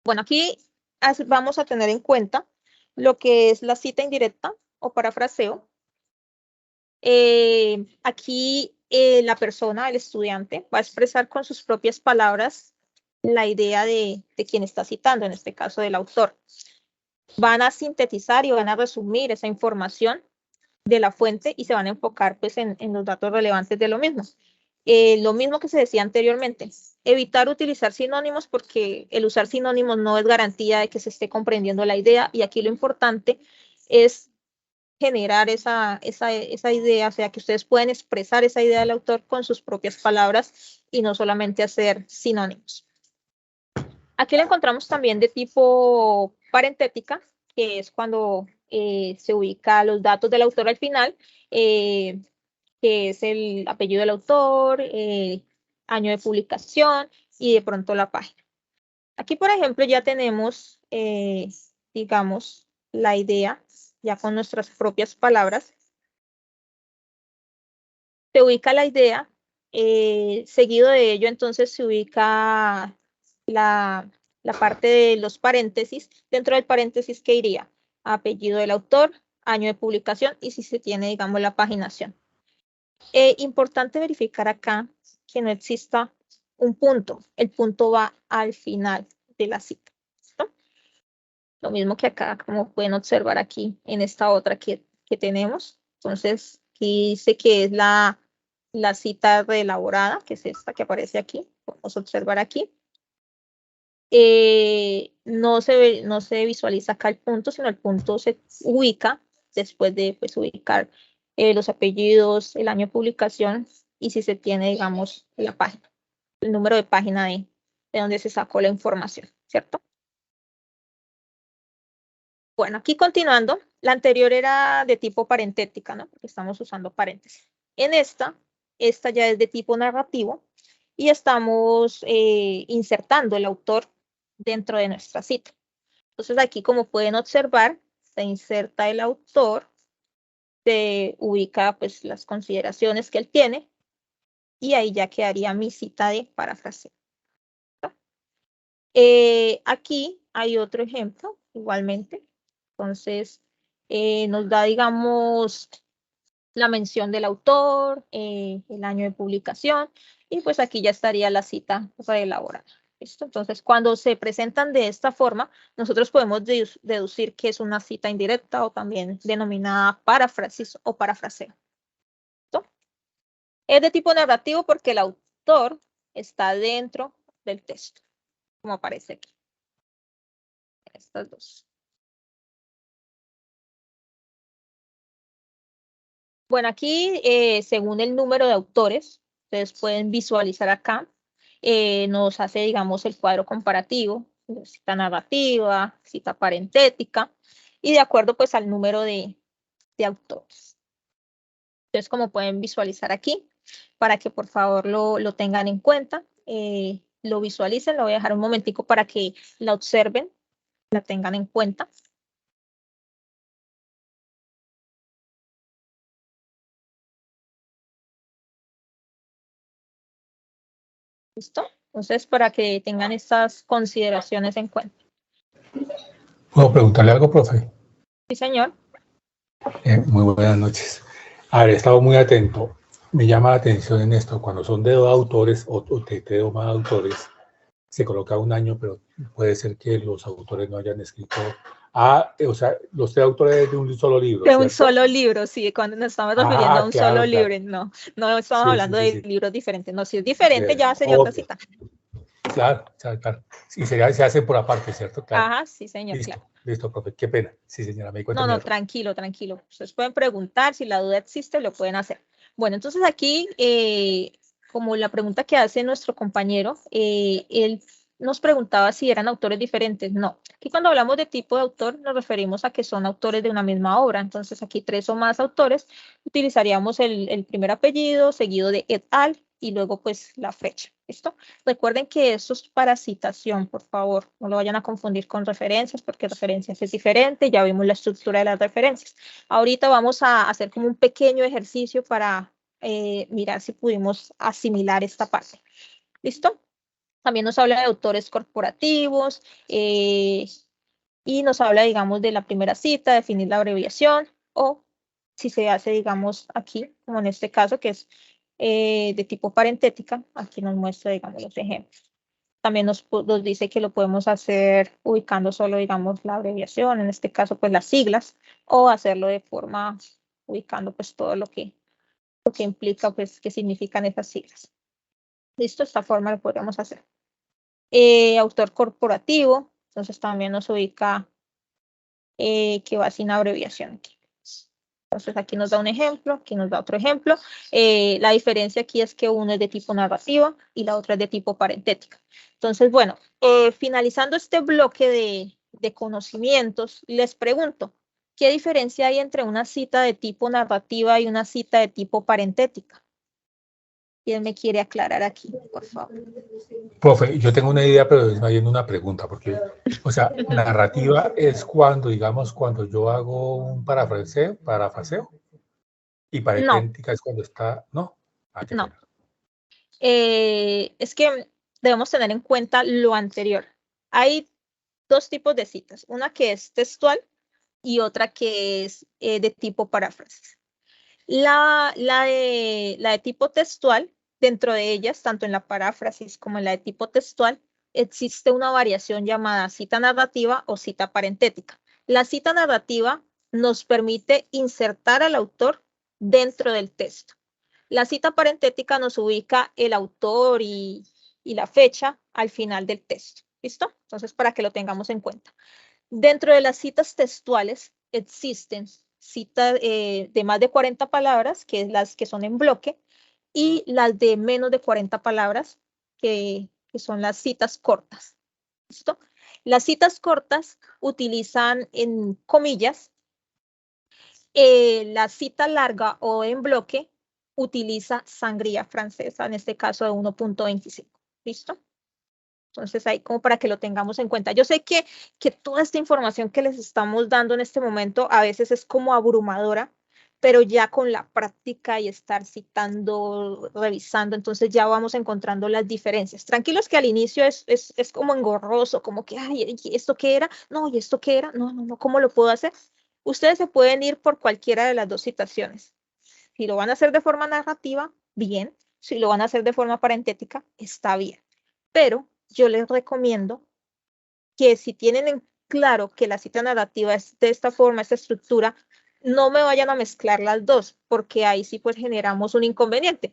Bueno, aquí vamos a tener en cuenta lo que es la cita indirecta o parafraseo. Aquí la persona, el estudiante, va a expresar con sus propias palabras la idea de quien está citando, en este caso del autor. Van a sintetizar y van a resumir esa información de la fuente y se van a enfocar pues, en los datos relevantes de lo mismo. Lo mismo que se decía anteriormente, evitar utilizar sinónimos porque el usar sinónimos no es garantía de que se esté comprendiendo la idea, y aquí lo importante es generar esa idea, o sea, que ustedes pueden expresar esa idea del autor con sus propias palabras y no solamente hacer sinónimos. Aquí lo encontramos también de tipo parentética, que es cuando se ubica los datos del autor al final, que es el apellido del autor, año de publicación y de pronto la página. Aquí, por ejemplo, ya tenemos, digamos, la idea, ya con nuestras propias palabras. Se ubica la idea, seguido de ello, entonces se ubica la parte de los paréntesis. Dentro del paréntesis, ¿qué iría? Apellido del autor, año de publicación y si se tiene, digamos, la paginación. Importante verificar acá que no exista un punto. El punto va al final de la cita. ¿No? Lo mismo que acá, como pueden observar aquí en esta otra que tenemos. Entonces, aquí dice que es la cita reelaborada, que es esta que aparece aquí. Podemos observar aquí. No se visualiza acá el punto, sino el punto se ubica después de pues, ubicar los apellidos, el año de publicación y si se tiene, digamos, la página, el número de página de donde se sacó la información, ¿cierto? Bueno, aquí continuando, la anterior era de tipo parentética, ¿no? Porque estamos usando paréntesis. En esta ya es de tipo narrativo y estamos insertando el autor dentro de nuestra cita. Entonces aquí, como pueden observar, se inserta el autor, se ubica pues las consideraciones que él tiene y ahí ya quedaría mi cita de parafraseo. Aquí hay otro ejemplo, igualmente. Entonces, nos da, digamos, la mención del autor, el año de publicación, y pues aquí ya estaría la cita reelaborada. ¿Listo? Entonces, cuando se presentan de esta forma, nosotros podemos deducir que es una cita indirecta o también denominada paráfrasis o parafraseo. ¿Listo? Es de tipo narrativo porque el autor está dentro del texto, como aparece aquí. Estas dos. Bueno, aquí, según el número de autores, ustedes pueden visualizar acá, nos hace, digamos, el cuadro comparativo, cita narrativa, cita parentética, y de acuerdo, pues, al número de autores. Entonces, como pueden visualizar aquí, para que por favor lo tengan en cuenta, lo visualicen, lo voy a dejar un momentico para que la observen, la tengan en cuenta. ¿Listo? Entonces, para que tengan estas consideraciones en cuenta. ¿Puedo preguntarle algo, profe? Sí, señor. Muy buenas noches. A ver, he estado muy atento. Me llama la atención en esto, cuando son de dos autores o de más autores, se coloca un año, pero puede ser que los autores no hayan escrito. O sea, los tres autores de un solo libro, De un ¿cierto? solo libro, sí, cuando nos estamos refiriendo a un claro, solo claro. libro, no estamos hablando de libros diferentes, no, si es diferente Bien, ya sería otra cita. Claro. Y se hace por aparte, ¿cierto? Claro. Ajá, sí, señor, Listo, claro. listo, profe, qué pena. Sí, señora, me di cuenta. No, tranquilo, tranquilo. Ustedes pueden preguntar, si la duda existe, lo pueden hacer. Bueno, entonces aquí, como la pregunta que hace nuestro compañero, él nos preguntaba si eran autores diferentes. No, aquí cuando hablamos de tipo de autor nos referimos a que son autores de una misma obra. Entonces aquí 3 o más autores, utilizaríamos el primer apellido seguido de et al y luego pues la fecha. ¿Listo? Recuerden que eso es para citación, por favor. No lo vayan a confundir con referencias porque referencias es diferente. Ya vimos la estructura de las referencias. Ahorita vamos a hacer como un pequeño ejercicio para mirar si pudimos asimilar esta parte. ¿Listo? También nos habla de autores corporativos y nos habla, digamos, de la primera cita, definir la abreviación o si se hace, digamos, aquí, como en este caso, que es de tipo parentética, aquí nos muestra, digamos, los ejemplos. También nos dice que lo podemos hacer ubicando solo, digamos, la abreviación, en este caso, pues las siglas, o hacerlo de forma ubicando, pues, todo lo que implica, pues, qué significan esas siglas. ¿Listo? Esta forma lo podríamos hacer. Autor corporativo, entonces también nos ubica que va sin abreviación. Entonces aquí nos da un ejemplo, aquí nos da otro ejemplo. La diferencia aquí es que uno es de tipo narrativa y la otra es de tipo parentética. Entonces, bueno, finalizando este bloque de conocimientos, les pregunto, ¿qué diferencia hay entre una cita de tipo narrativa y una cita de tipo parentética? ¿Quién me quiere aclarar aquí, por favor? Profe, yo tengo una idea, pero es más bien una pregunta, porque, o sea, narrativa es cuando, digamos, cuando yo hago un parafraseo, y No, parentética es cuando está, ¿no? Qué no. pena. Es que debemos tener en cuenta lo anterior. Hay 2 tipos de citas, una que es textual y otra que es de tipo paráfrasis. La de tipo textual, dentro de ellas, tanto en la paráfrasis como en la de tipo textual, existe una variación llamada cita narrativa o cita parentética. La cita narrativa nos permite insertar al autor dentro del texto. La cita parentética nos ubica el autor y la fecha al final del texto. ¿Listo? Entonces, para que lo tengamos en cuenta. Dentro de las citas textuales existen citas de más de 40 palabras, que es las que son en bloque, y las de menos de 40 palabras, que son las citas cortas. ¿Listo? Las citas cortas utilizan en comillas. La cita larga o en bloque utiliza sangría francesa, en este caso de 1.25. ¿Listo? Entonces, ahí como para que lo tengamos en cuenta. Yo sé que toda esta información que les estamos dando en este momento a veces es como abrumadora, pero ya con la práctica y estar citando, revisando, entonces ya vamos encontrando las diferencias. Tranquilos que al inicio es como engorroso, como que, ay, ¿y esto qué era? No, ¿y esto qué era? No, ¿cómo lo puedo hacer? Ustedes se pueden ir por cualquiera de las dos citaciones. Si lo van a hacer de forma narrativa, bien. Si lo van a hacer de forma parentética, está bien. Pero yo les recomiendo que si tienen en claro que la cita narrativa es de esta forma, esta estructura, no me vayan a mezclar las dos, porque ahí sí pues generamos un inconveniente.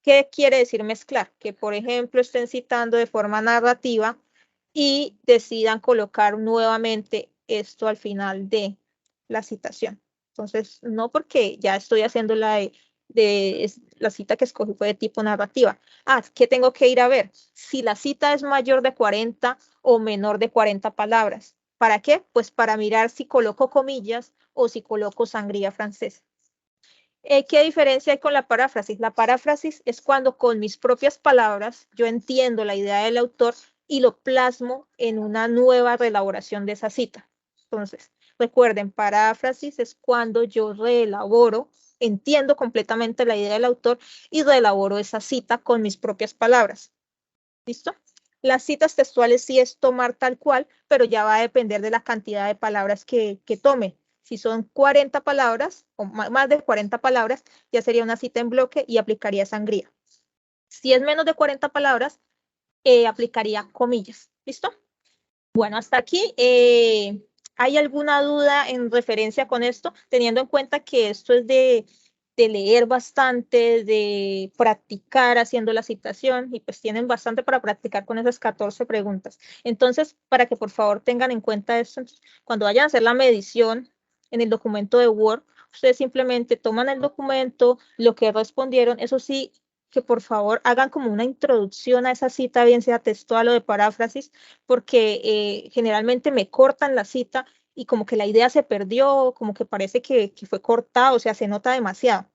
¿Qué quiere decir mezclar? Que, por ejemplo, estén citando de forma narrativa y decidan colocar nuevamente esto al final de la citación. Entonces, no porque ya estoy haciendo la cita que escogí fue de tipo narrativa. ¿Qué tengo que ir a ver? Si la cita es mayor de 40 o menor de 40 palabras. ¿Para qué? Pues para mirar si coloco comillas o si coloco sangría francesa. ¿Qué diferencia hay con la paráfrasis? La paráfrasis es cuando con mis propias palabras yo entiendo la idea del autor y lo plasmo en una nueva reelaboración de esa cita. Entonces, recuerden, paráfrasis es cuando yo reelaboro, entiendo completamente la idea del autor y reelaboro esa cita con mis propias palabras. ¿Listo? Las citas textuales sí es tomar tal cual, pero ya va a depender de la cantidad de palabras que tome. Si son 40 palabras o más de 40 palabras, ya sería una cita en bloque y aplicaría sangría. Si es menos de 40 palabras, aplicaría comillas. ¿Listo? Bueno, hasta aquí. ¿Hay alguna duda en referencia con esto? Teniendo en cuenta que esto es de leer bastante, de practicar haciendo la citación, y pues tienen bastante para practicar con esas 14 preguntas. Entonces, para que por favor tengan en cuenta esto, cuando vayan a hacer la medición en el documento de Word, ustedes simplemente toman el documento, lo que respondieron, eso sí, que por favor hagan como una introducción a esa cita, bien sea textual o de paráfrasis, porque generalmente me cortan la cita y como que la idea se perdió, como que parece que fue cortado, o sea, se nota demasiado.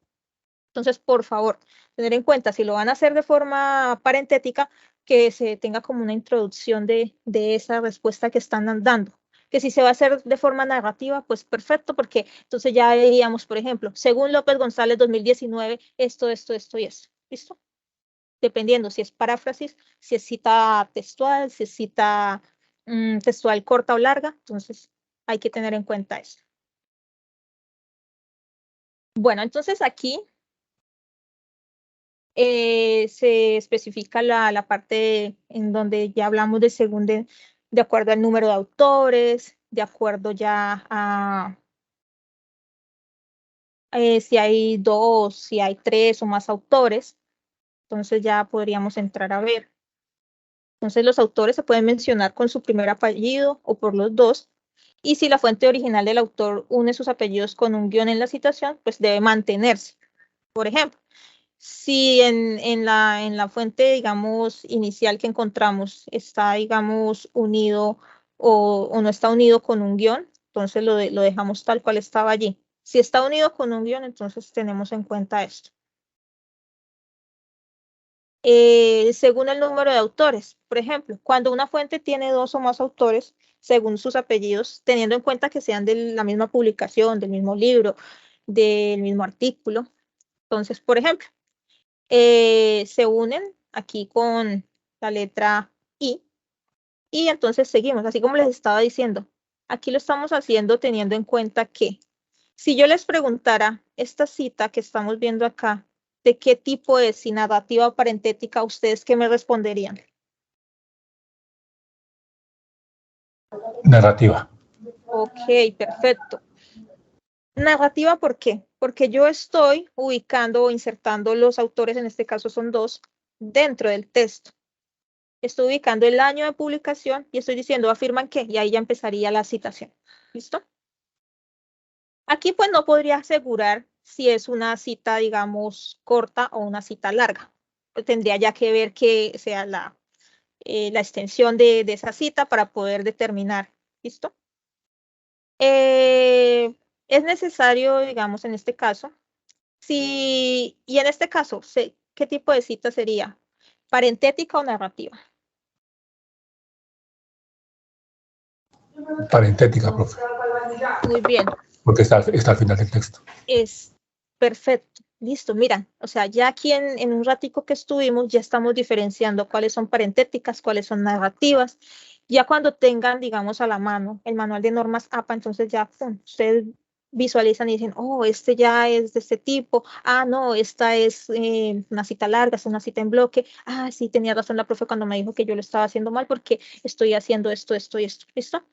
Entonces, por favor, tener en cuenta, si lo van a hacer de forma parentética, que se tenga como una introducción de esa respuesta que están dando. Que si se va a hacer de forma narrativa, pues perfecto, porque entonces ya diríamos, por ejemplo, según López González 2019, esto y esto. ¿Listo? Dependiendo si es paráfrasis, si es cita textual, si es cita textual corta o larga, entonces hay que tener en cuenta eso. Bueno, entonces aquí se especifica la parte en donde ya hablamos de según de acuerdo al número de autores, de acuerdo ya a si hay 2, si hay 3 o más autores, entonces ya podríamos entrar a ver. Entonces los autores se pueden mencionar con su primer apellido o por los dos. Y si la fuente original del autor une sus apellidos con un guión en la citación, pues debe mantenerse. Por ejemplo, si en la fuente, digamos, inicial que encontramos está, digamos, unido o no está unido con un guión, entonces lo dejamos tal cual estaba allí. Si está unido con un guión, entonces tenemos en cuenta esto. Según el número de autores. Por ejemplo, cuando una fuente tiene 2 o más autores, según sus apellidos, teniendo en cuenta que sean de la misma publicación, del mismo libro, del mismo artículo. Entonces, por ejemplo, se unen aquí con la letra I y entonces seguimos, así como les estaba diciendo. Aquí lo estamos haciendo teniendo en cuenta que si yo les preguntara esta cita que estamos viendo acá, ¿de qué tipo es? Si narrativa o parentética, ¿ustedes qué me responderían? Narrativa. Ok, perfecto. Narrativa, ¿por qué? Porque yo estoy ubicando o insertando los autores, en este caso son 2, dentro del texto. Estoy ubicando el año de publicación y estoy diciendo, afirman que, y ahí ya empezaría la citación. ¿Listo? Aquí pues no podría asegurar si es una cita, digamos, corta o una cita larga. Pues tendría ya que ver que sea la extensión de esa cita para poder determinar. ¿Listo? Es necesario, digamos, en este caso, y en este caso, ¿qué tipo de cita sería? ¿Parentética o narrativa? Parentética, profe. Muy bien. Porque está al final del texto. Perfecto, listo, mira, o sea, ya aquí en un ratico que estuvimos, ya estamos diferenciando cuáles son parentéticas, cuáles son narrativas. Ya cuando tengan, digamos, a la mano el manual de normas APA, entonces ya ustedes visualizan y dicen, oh, este ya es de este tipo, ah, no, esta es una cita larga, es una cita en bloque, ah, sí, tenía razón la profe cuando me dijo que yo lo estaba haciendo mal porque estoy haciendo esto, esto y esto, ¿listo?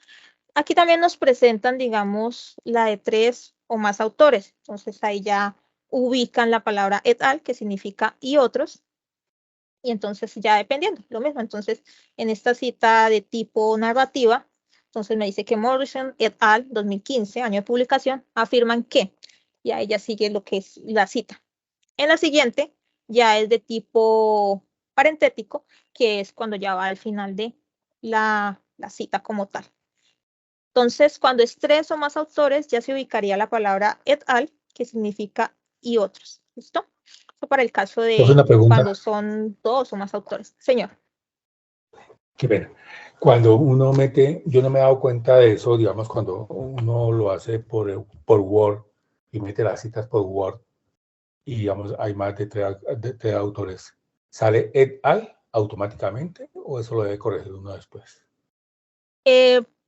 Aquí también nos presentan, digamos, la de 3 o más autores. Entonces ahí ya ubican la palabra et al, que significa y otros. Y entonces ya dependiendo, lo mismo. Entonces, en esta cita de tipo narrativa, entonces me dice que Morrison et al, 2015, año de publicación, afirman que, y ahí ya sigue lo que es la cita. En la siguiente ya es de tipo parentético, que es cuando ya va al final de la cita como tal. Entonces, cuando es 3 o más autores, ya se ubicaría la palabra et al, que significa y otros. ¿Listo? Eso para el caso de Es una pregunta. cuando son 2 o más autores. Señor. Qué pena. Cuando uno mete, yo no me he dado cuenta de eso, digamos, cuando uno lo hace por Word y mete las citas por Word y, digamos, hay más de tres autores, ¿sale et al automáticamente o eso lo debe corregir uno después?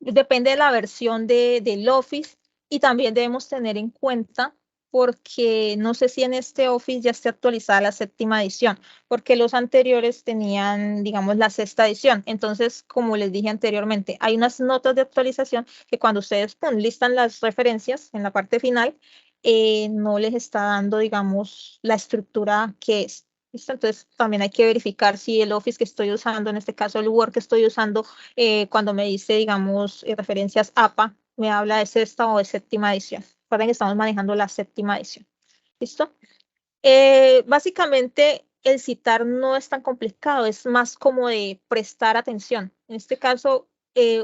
Depende de la versión del Office y también debemos tener en cuenta porque no sé si en este Office ya esté actualizada la 7ª edición, porque los anteriores tenían, digamos, la 6ª edición. Entonces, como les dije anteriormente, hay unas notas de actualización que cuando ustedes listan las referencias en la parte final, no les está dando, digamos, la estructura que es. ¿Listo? Entonces, también hay que verificar si el Office que estoy usando, en este caso el Word que estoy usando, cuando me dice, digamos, referencias APA, me habla de 6ª o de 7ª edición. Recuerden que estamos manejando la 7ª edición. ¿Listo? Básicamente, el citar no es tan complicado, es más como de prestar atención. En este caso,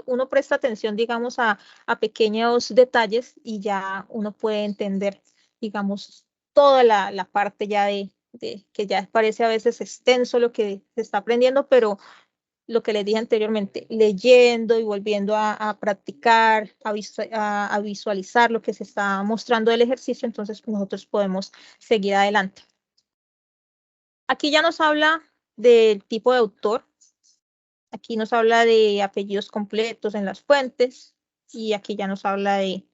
uno presta atención, digamos, a pequeños detalles y ya uno puede entender, digamos, toda la parte ya de que ya parece a veces extenso lo que se está aprendiendo, pero lo que les dije anteriormente, leyendo y volviendo a practicar, a visualizar lo que se está mostrando del ejercicio, entonces nosotros podemos seguir adelante. Aquí ya nos habla del tipo de autor. Aquí nos habla de apellidos completos en las fuentes y aquí ya nos habla de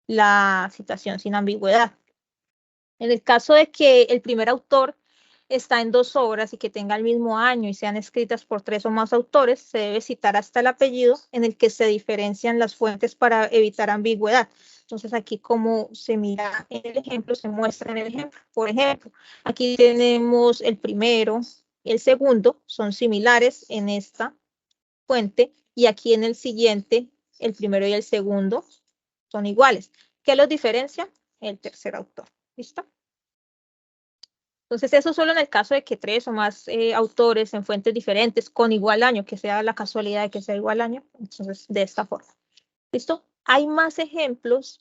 la citación sin ambigüedad. En el caso de que el primer autor está en 2 obras y que tenga el mismo año y sean escritas por 3 o más autores, se debe citar hasta el apellido en el que se diferencian las fuentes para evitar ambigüedad. Entonces, aquí como se mira en el ejemplo, se muestra en el ejemplo. Por ejemplo, aquí tenemos el primero, el segundo, son similares en esta fuente y aquí en el siguiente, el primero y el segundo son iguales. ¿Qué los diferencia? El tercer autor. ¿Listo? Entonces, eso solo en el caso de que 3 o más autores en fuentes diferentes con igual año, que sea la casualidad de que sea igual año, entonces de esta forma. ¿Listo? Hay más ejemplos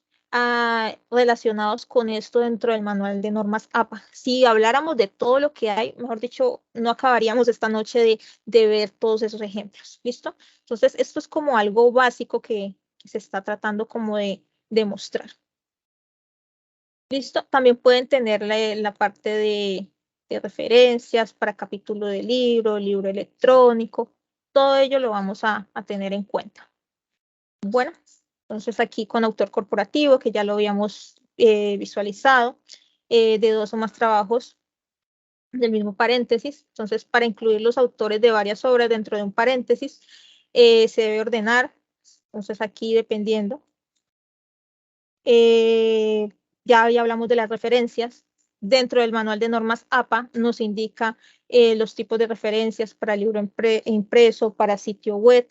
relacionados con esto dentro del manual de normas APA. Si habláramos de todo lo que hay, mejor dicho, no acabaríamos esta noche de ver todos esos ejemplos. ¿Listo? Entonces, esto es como algo básico que se está tratando como de demostrar. ¿Listo? También pueden tener la parte de referencias para capítulo de libro electrónico. Todo ello lo vamos a tener en cuenta. Bueno, entonces aquí con autor corporativo, que ya lo habíamos visualizado, de 2 o más trabajos del mismo paréntesis. Entonces, para incluir los autores de varias obras dentro de un paréntesis, se debe ordenar. Entonces, aquí dependiendo. Ya hablamos de las referencias. Dentro del manual de normas APA nos indica los tipos de referencias para libro impreso, para sitio web.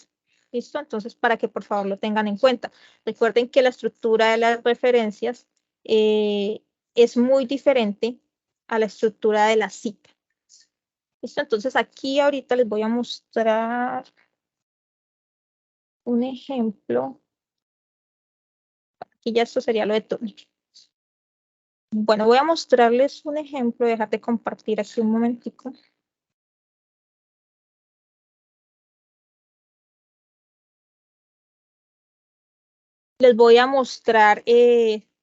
¿Listo? Entonces, para que por favor lo tengan en cuenta. Recuerden que la estructura de las referencias es muy diferente a la estructura de la cita. ¿Listo? Entonces, aquí ahorita les voy a mostrar un ejemplo. Aquí ya esto sería lo de Tony. Bueno, voy a mostrarles un ejemplo. Déjate compartir aquí un momentico. Les voy a mostrar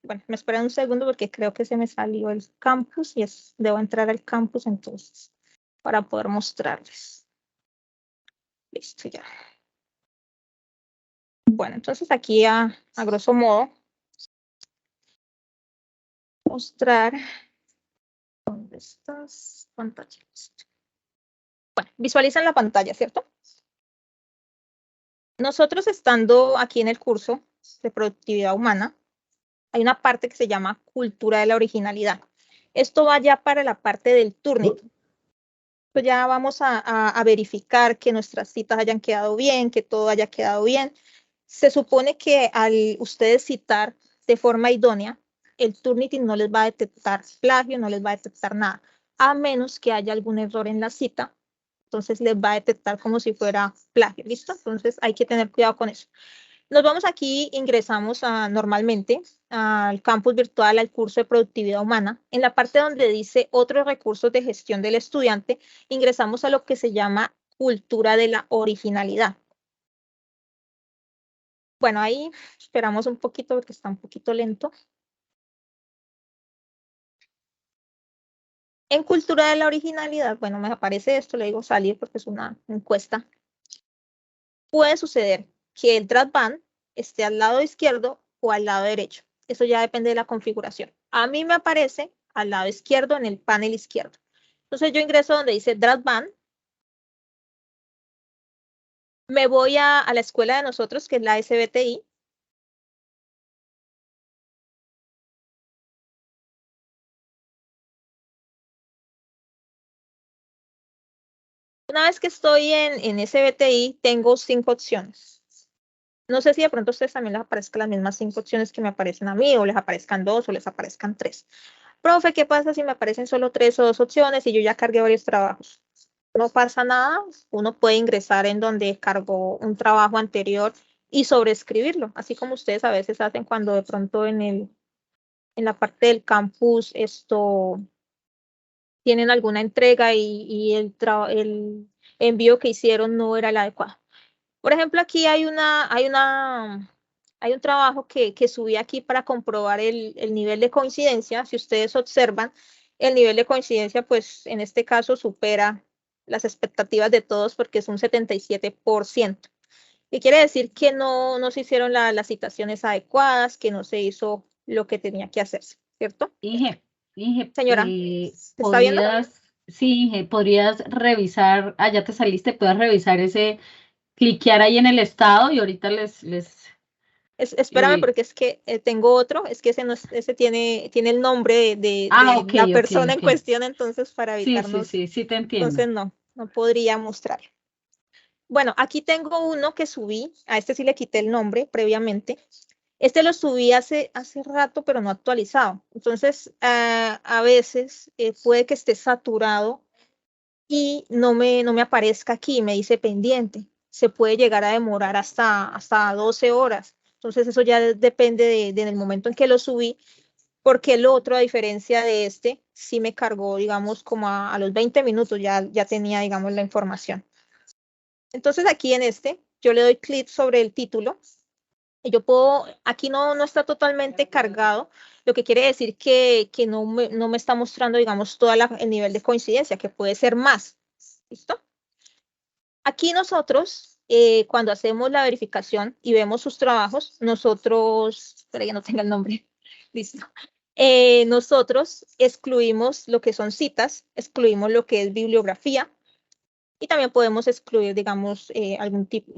Bueno, me esperan un segundo porque creo que se me salió el campus y debo entrar al campus entonces para poder mostrarles. Listo, ya. Bueno, entonces aquí a grosso modo mostrar dónde estás pantalla. Bueno, visualizan la pantalla, ¿cierto? Nosotros estando aquí en el curso de productividad humana, hay una parte que se llama cultura de la originalidad. Esto va ya para la parte del Turnitin. Ya vamos a verificar que nuestras citas hayan quedado bien, que todo haya quedado bien. Se supone que al ustedes citar de forma idónea, el Turnitin no les va a detectar plagio, no les va a detectar nada, a menos que haya algún error en la cita. Entonces les va a detectar como si fuera plagio, ¿listo? Entonces hay que tener cuidado con eso. Nos vamos aquí, ingresamos normalmente al campus virtual, al curso de productividad humana. En la parte donde dice otros recursos de gestión del estudiante, ingresamos a lo que se llama cultura de la originalidad. Bueno, ahí esperamos un poquito porque está un poquito lento. En cultura de la originalidad, bueno, me aparece esto, le digo salir porque es una encuesta. Puede suceder que el dropdown esté al lado izquierdo o al lado derecho. Eso ya depende de la configuración. A mí me aparece al lado izquierdo en el panel izquierdo. Entonces yo ingreso donde dice dropdown. Me voy a la escuela de nosotros, que es la SBTI. Una vez que estoy en SBTI, tengo 5 opciones. No sé si de pronto a ustedes también les aparezcan las mismas 5 opciones que me aparecen a mí, o les aparezcan 2 o les aparezcan 3. Profe, ¿qué pasa si me aparecen solo 3 o 2 opciones y yo ya cargué varios trabajos? No pasa nada, uno puede ingresar en donde cargó un trabajo anterior y sobreescribirlo, así como ustedes a veces hacen cuando de pronto en la parte del campus tienen alguna entrega y el envío que hicieron no era el adecuado. Por ejemplo, aquí hay un trabajo que subí aquí para comprobar el nivel de coincidencia. Si ustedes observan, el nivel de coincidencia, pues en este caso supera las expectativas de todos porque es un 77%. Y quiere decir que no se hicieron las citaciones adecuadas, que no se hizo lo que tenía que hacerse, ¿cierto? Inge, Señora, ¿se está viendo? Sí, Inge, podrías revisar, ya te saliste, puedes revisar cliquear ahí en el estado y ahorita Espérame porque es que tengo otro, es que ese tiene el nombre de ok, la persona en ok. cuestión, entonces para evitarnos, Sí, te entiendo. entonces no podría mostrar. Bueno, aquí tengo uno que subí, a este sí le quité el nombre previamente. Este lo subí hace rato, pero no actualizado. Entonces, a veces puede que esté saturado y no me aparezca aquí, me dice pendiente. Se puede llegar a demorar hasta 12 horas. Entonces, eso ya depende del momento en que lo subí, porque el otro, a diferencia de este, sí me cargó, digamos, como a los 20 minutos ya tenía, digamos, la información. Entonces, aquí en este, yo le doy clic sobre el título. Y yo puedo, aquí no está totalmente cargado, lo que quiere decir que no me está mostrando, digamos, todo el nivel de coincidencia, que puede ser más. ¿Listo? Aquí nosotros, cuando hacemos la verificación y vemos sus trabajos, nosotros, espera que no tenga el nombre, listo. Nosotros excluimos lo que son citas, excluimos lo que es bibliografía y también podemos excluir, digamos, algún tipo,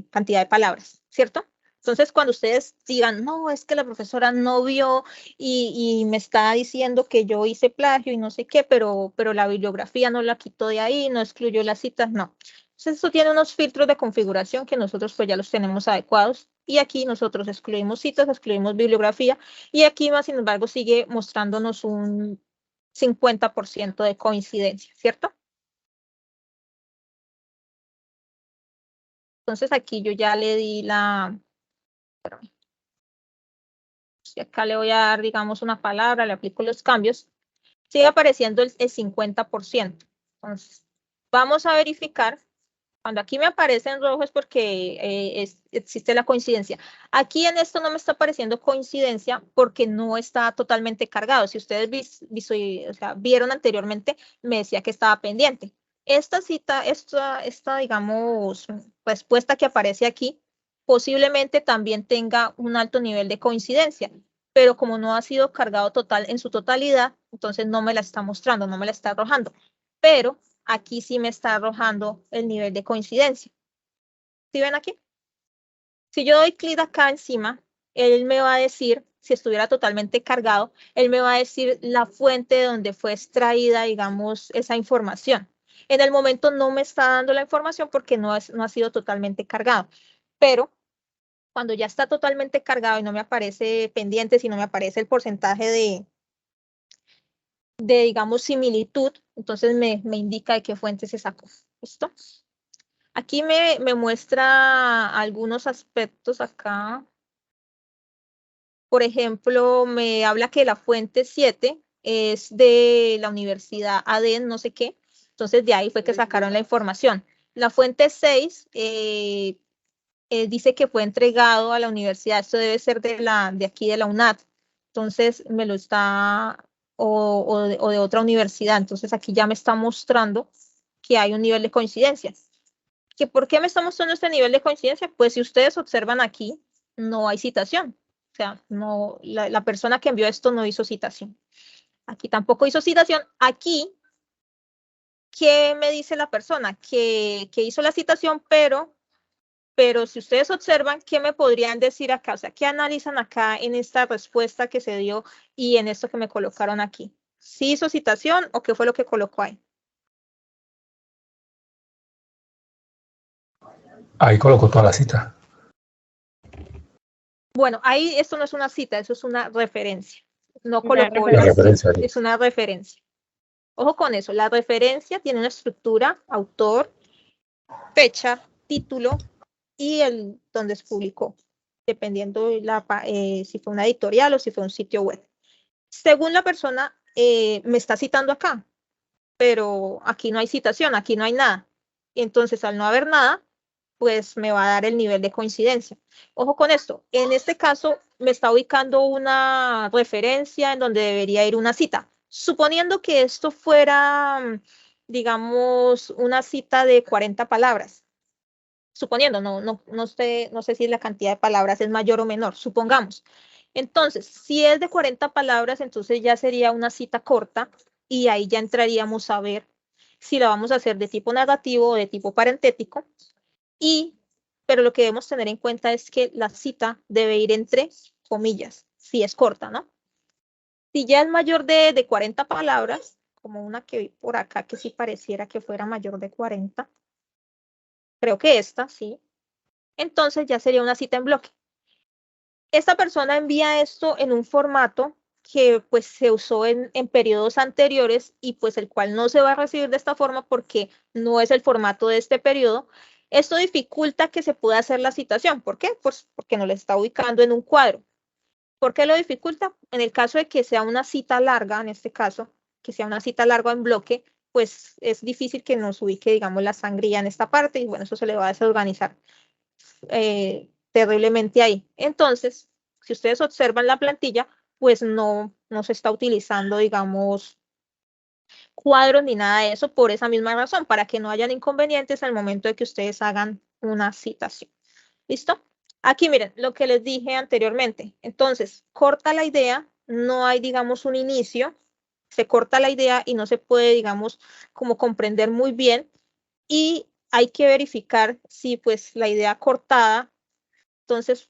cantidad de palabras, ¿cierto? Entonces, cuando ustedes digan, no, es que la profesora no vio y me está diciendo que yo hice plagio y no sé qué, pero la bibliografía no la quitó de ahí, no excluyó las citas, no. Entonces, eso tiene unos filtros de configuración que nosotros pues ya los tenemos adecuados y aquí nosotros excluimos citas, excluimos bibliografía y aquí más, sin embargo, sigue mostrándonos un 50% de coincidencia, ¿cierto? Entonces, aquí yo ya le di y acá le voy a dar, digamos, una palabra, le aplico los cambios, sigue apareciendo el 50%. Entonces, vamos a verificar Cuando aquí me aparece en rojo es porque existe la coincidencia. Aquí en esto no me está apareciendo coincidencia porque no está totalmente cargado. Si ustedes vieron anteriormente, me decía que estaba pendiente. Esta cita, esta digamos, respuesta que aparece aquí, posiblemente también tenga un alto nivel de coincidencia, pero como no ha sido cargado en su totalidad, entonces no me la está mostrando, no me la está arrojando. Pero aquí sí me está arrojando el nivel de coincidencia. ¿Sí ven aquí? Si yo doy clic acá encima, él me va a decir, si estuviera totalmente cargado, él me va a decir la fuente de donde fue extraída, digamos, esa información. En el momento no me está dando la información porque no ha sido totalmente cargado. Pero cuando ya está totalmente cargado y no me aparece pendiente, sino me aparece el porcentaje de digamos, similitud, entonces me indica de qué fuente se sacó. ¿Listo? Aquí me muestra algunos aspectos acá. Por ejemplo, me habla que la fuente 7 es de la Universidad ADEN, no sé qué. Entonces, de ahí fue que sacaron la información. La fuente 6 dice que fue entregado a la universidad. Esto debe ser de aquí de la UNAD. Entonces, me lo está, o de otra universidad. Entonces, aquí ya me está mostrando que hay un nivel de coincidencia. ¿Por qué me está mostrando este nivel de coincidencia? Pues si ustedes observan aquí, no hay citación. O sea, no, la persona que envió esto no hizo citación. Aquí tampoco hizo citación. Aquí, ¿qué me dice la persona? Que hizo la citación, pero si ustedes observan, ¿qué me podrían decir acá? O sea, ¿qué analizan acá en esta respuesta que se dio y en esto que me colocaron aquí? ¿Sí hizo citación o qué fue lo que colocó ahí? Ahí colocó toda la cita. Bueno, ahí esto no es una cita, eso es una referencia. No Una colocó La la referencia. cita, es una referencia. Ojo con eso, la referencia tiene una estructura, autor, fecha, título y el donde se publicó, dependiendo si fue una editorial o si fue un sitio web. Según la persona, me está citando acá, pero aquí no hay citación, aquí no hay nada. Y entonces, al no haber nada, pues me va a dar el nivel de coincidencia. Ojo con esto, en este caso me está ubicando una referencia en donde debería ir una cita. Suponiendo que esto fuera, digamos, una cita de 40 palabras. Suponiendo, no sé si la cantidad de palabras es mayor o menor, supongamos. Entonces, si es de 40 palabras, entonces ya sería una cita corta y ahí ya entraríamos a ver si la vamos a hacer de tipo narrativo o de tipo parentético. Pero lo que debemos tener en cuenta es que la cita debe ir entre comillas, si es corta, ¿no? Si ya es mayor de 40 palabras, como una que vi por acá que sí pareciera que fuera mayor de 40, creo que esta, sí, entonces ya sería una cita en bloque. Esta persona envía esto en un formato que pues se usó en periodos anteriores y pues el cual no se va a recibir de esta forma porque no es el formato de este periodo. Esto dificulta que se pueda hacer la citación. ¿Por qué? Pues porque no le está ubicando en un cuadro. ¿Por qué lo dificulta? En el caso de que sea una cita larga, en este caso, que sea una cita larga en bloque, pues es difícil que nos ubique, digamos, la sangría en esta parte y bueno, eso se le va a desorganizar terriblemente ahí. Entonces, si ustedes observan la plantilla, pues no se está utilizando, digamos, cuadros ni nada de eso por esa misma razón, para que no hayan inconvenientes al momento de que ustedes hagan una citación. ¿Listo? Aquí miren lo que les dije anteriormente. Entonces, corta la idea, no hay, digamos, un inicio, se corta la idea y no se puede, digamos, como comprender muy bien y hay que verificar si pues la idea cortada, entonces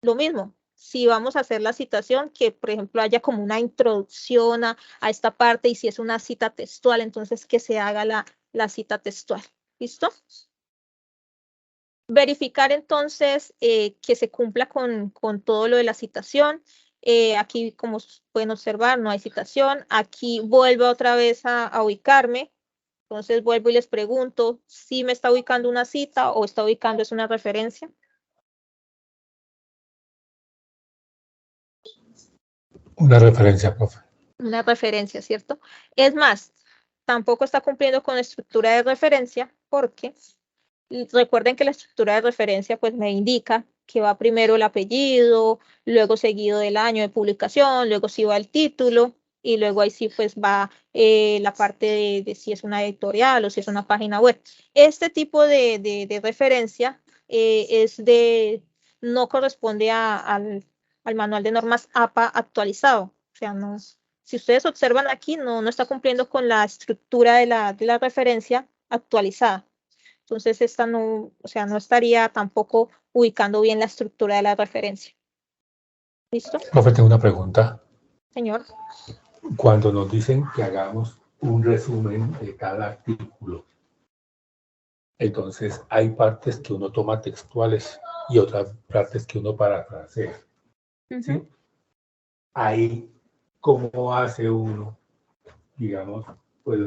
lo mismo, si vamos a hacer la citación, que por ejemplo haya como una introducción a esta parte y si es una cita textual, entonces que se haga la cita textual. ¿Listo? Verificar entonces que se cumpla con todo lo de la citación. Aquí, como pueden observar, no hay citación. Aquí vuelvo otra vez a ubicarme. Entonces vuelvo y les pregunto si me está ubicando una cita o está ubicando es una referencia. Una referencia, profe. Una referencia, ¿cierto? Es más, tampoco está cumpliendo con la estructura de referencia porque Recuerden que la estructura de referencia pues me indica que va primero el apellido, luego seguido del año de publicación, luego sí va el título y luego ahí sí pues va la parte de si es una editorial o si es una página web. Este tipo de referencia no corresponde al manual de normas APA actualizado. O sea, no, si ustedes observan aquí, no está cumpliendo con la estructura de la referencia actualizada. Entonces, esta no, o sea, no estaría tampoco ubicando bien la estructura de la referencia. ¿Listo? Profe, tengo una pregunta. Señor. Cuando nos dicen que hagamos un resumen de cada artículo, entonces hay partes que uno toma textuales y otras partes que uno parafrasea. ¿Sí? Ahí, ¿cómo hace uno? Digamos, pues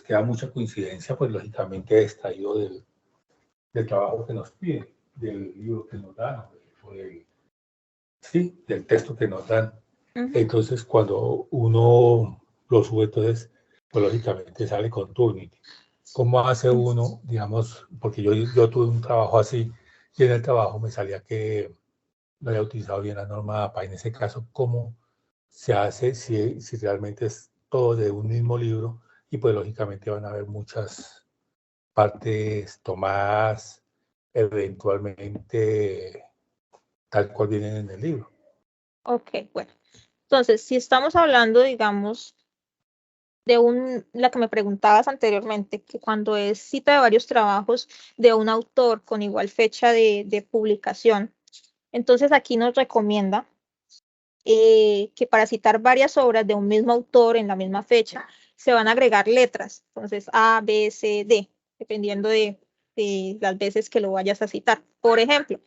queda mucha coincidencia, pues lógicamente extraído del trabajo que nos piden, del libro que nos dan, del texto que nos dan. Entonces, cuando uno lo sube, entonces, pues lógicamente sale con Turnitin. ¿Cómo hace uno, digamos, porque yo tuve un trabajo así, y en el trabajo me salía que no había utilizado bien la norma APA? En ese caso, ¿cómo se hace si realmente es todo de un mismo libro? Y pues lógicamente van a haber muchas partes tomadas eventualmente tal cual vienen en el libro. Ok, bueno. Entonces, si estamos hablando, digamos, de la que me preguntabas anteriormente, que cuando es cita de varios trabajos de un autor con igual fecha de publicación, entonces aquí nos recomienda que para citar varias obras de un mismo autor en la misma fecha, se van a agregar letras. Entonces, A, B, C, D, dependiendo de las veces que lo vayas a citar. Por ejemplo,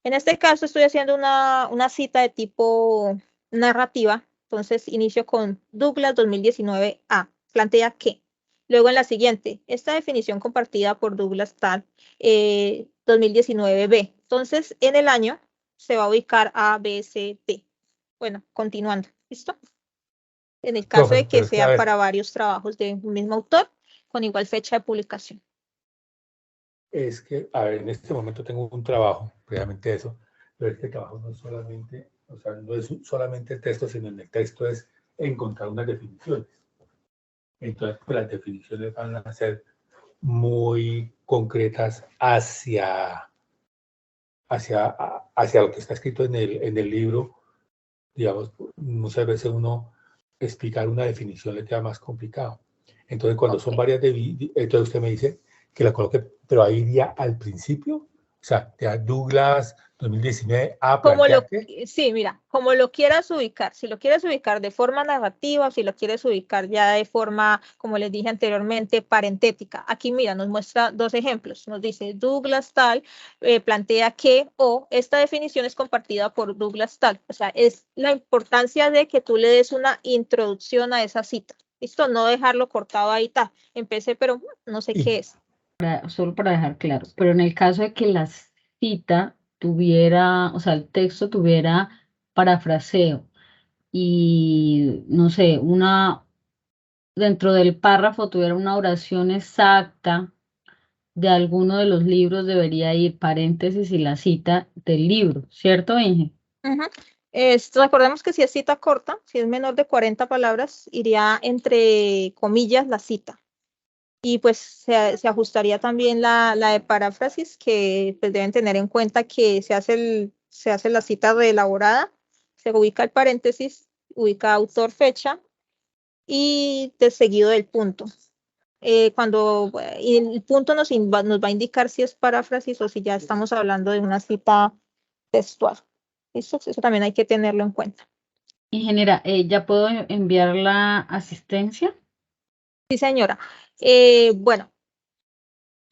en este caso estoy haciendo una cita de tipo narrativa. Entonces, inicio con Douglas 2019A. Plantea que. Luego en la siguiente, esta definición compartida por Douglas tal 2019B. Entonces, en el año se va a ubicar A, B, C, D. Bueno, continuando. ¿Listo? En el caso de que sea para varios trabajos de un mismo autor con igual fecha de publicación. Es que, a ver, en este momento tengo un trabajo, precisamente eso, pero este trabajo no es solamente, o sea, no es solamente el texto, sino en el texto es encontrar unas definiciones. Entonces, pues, las definiciones van a ser muy concretas hacia lo que está escrito en el libro. Digamos, muchas veces uno explicar una definición le queda más complicado. Entonces, cuando son varias, entonces usted me dice que la coloque, pero ahí iría al principio, o sea, Douglas 2019 a plantear qué. Sí, mira, como lo quieras ubicar, si lo quieres ubicar de forma narrativa o si lo quieres ubicar ya de forma, como les dije anteriormente, parentética. Aquí, mira, nos muestra dos ejemplos. Nos dice Douglas tal, plantea que, o esta definición es compartida por Douglas tal. O sea, es la importancia de que tú le des una introducción a esa cita. ¿Listo? No dejarlo cortado ahí, está. Empecé, pero no sé qué es. Solo para dejar claro, pero en el caso de que la cita tuviera, o sea, el texto tuviera parafraseo y, no sé, dentro del párrafo tuviera una oración exacta de alguno de los libros, debería ir paréntesis y la cita del libro, ¿cierto, Inge? Recordemos que si es cita corta, si es menor de 40 palabras, iría entre comillas la cita. Y pues se ajustaría también la de paráfrasis, que pues deben tener en cuenta que se hace la cita reelaborada, se ubica el paréntesis, ubica autor, fecha y de seguido del punto. Y el punto nos va a indicar si es paráfrasis o si ya estamos hablando de una cita textual. Eso también hay que tenerlo en cuenta. Ingeniera, ¿ya puedo enviar la asistencia? Sí, señora. Bueno,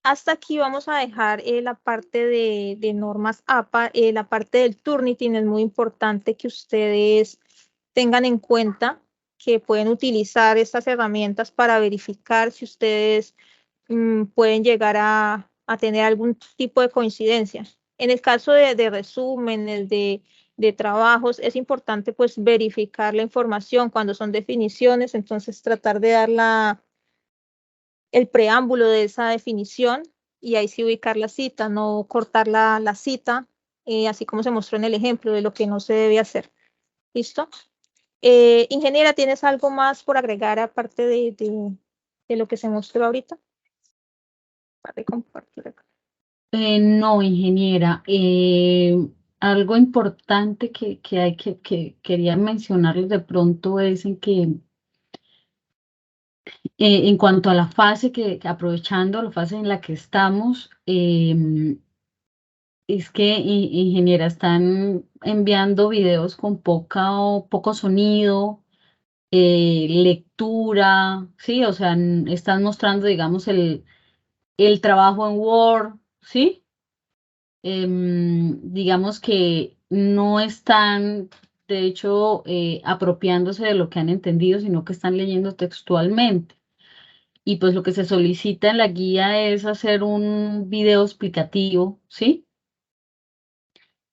hasta aquí vamos a dejar la parte de normas APA. La parte del Turnitin es muy importante que ustedes tengan en cuenta que pueden utilizar estas herramientas para verificar si ustedes pueden llegar a tener algún tipo de coincidencia. En el caso de resúmenes, de trabajos, es importante pues verificar la información cuando son definiciones, entonces tratar de dar el preámbulo de esa definición y ahí sí ubicar la cita, no cortar la cita, así como se mostró en el ejemplo de lo que no se debe hacer. ¿Listo? Ingeniera, ¿tienes algo más por agregar aparte de lo que se mostró ahorita? Para compartir acá. No, ingeniera. Algo importante que quería mencionarles de pronto es en que en cuanto a la fase aprovechando la fase en la que estamos, es que, ingeniera, están enviando videos con poco sonido, lectura, ¿sí? O sea, están mostrando, digamos, el trabajo en Word, ¿sí? Digamos que no están, de hecho, apropiándose de lo que han entendido, sino que están leyendo textualmente. Y pues lo que se solicita en la guía es hacer un video explicativo, ¿sí?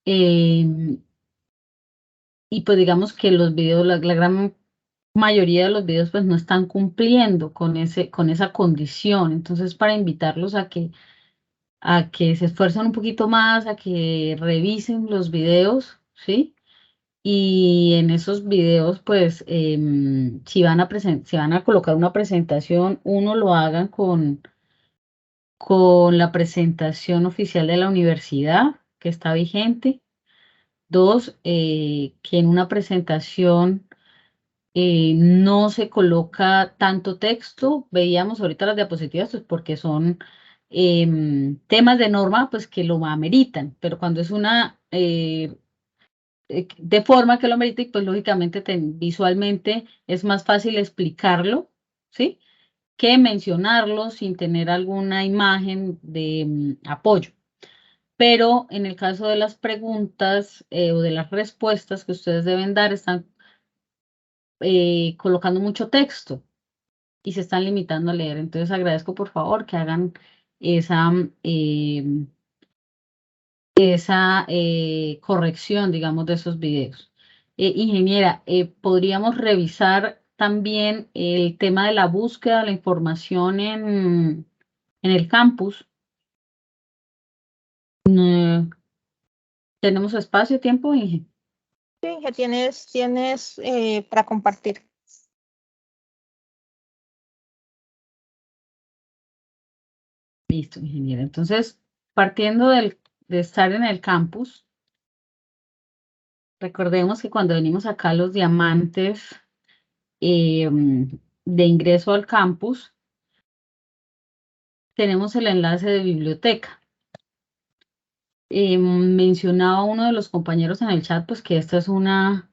Y pues digamos que los videos, la gran mayoría de los videos pues no están cumpliendo con esa condición. Entonces, para invitarlos a que se esfuercen un poquito más, a que revisen los videos, ¿sí? Y en esos videos, pues, si van a colocar una presentación, uno lo hagan con la presentación oficial de la universidad que está vigente. Dos, que en una presentación no se coloca tanto texto. Veíamos ahorita las diapositivas, pues porque son temas de norma, pues que lo ameritan, pero cuando es una de forma que lo amerita, pues lógicamente visualmente es más fácil explicarlo, ¿sí? Que mencionarlo sin tener alguna imagen de apoyo. Pero en el caso de las preguntas o de las respuestas que ustedes deben dar, están colocando mucho texto y se están limitando a leer. Entonces agradezco por favor que hagan esa corrección, digamos, de esos videos. Ingeniera, ¿podríamos revisar también el tema de la búsqueda de la información en el campus? ¿Tenemos espacio, tiempo, Inge? Sí, Inge, tienes para compartir. Listo, ingeniera. Entonces, partiendo de estar en el campus, recordemos que cuando venimos acá los diamantes de ingreso al campus, tenemos el enlace de biblioteca. Mencionaba uno de los compañeros en el chat, pues que esta es una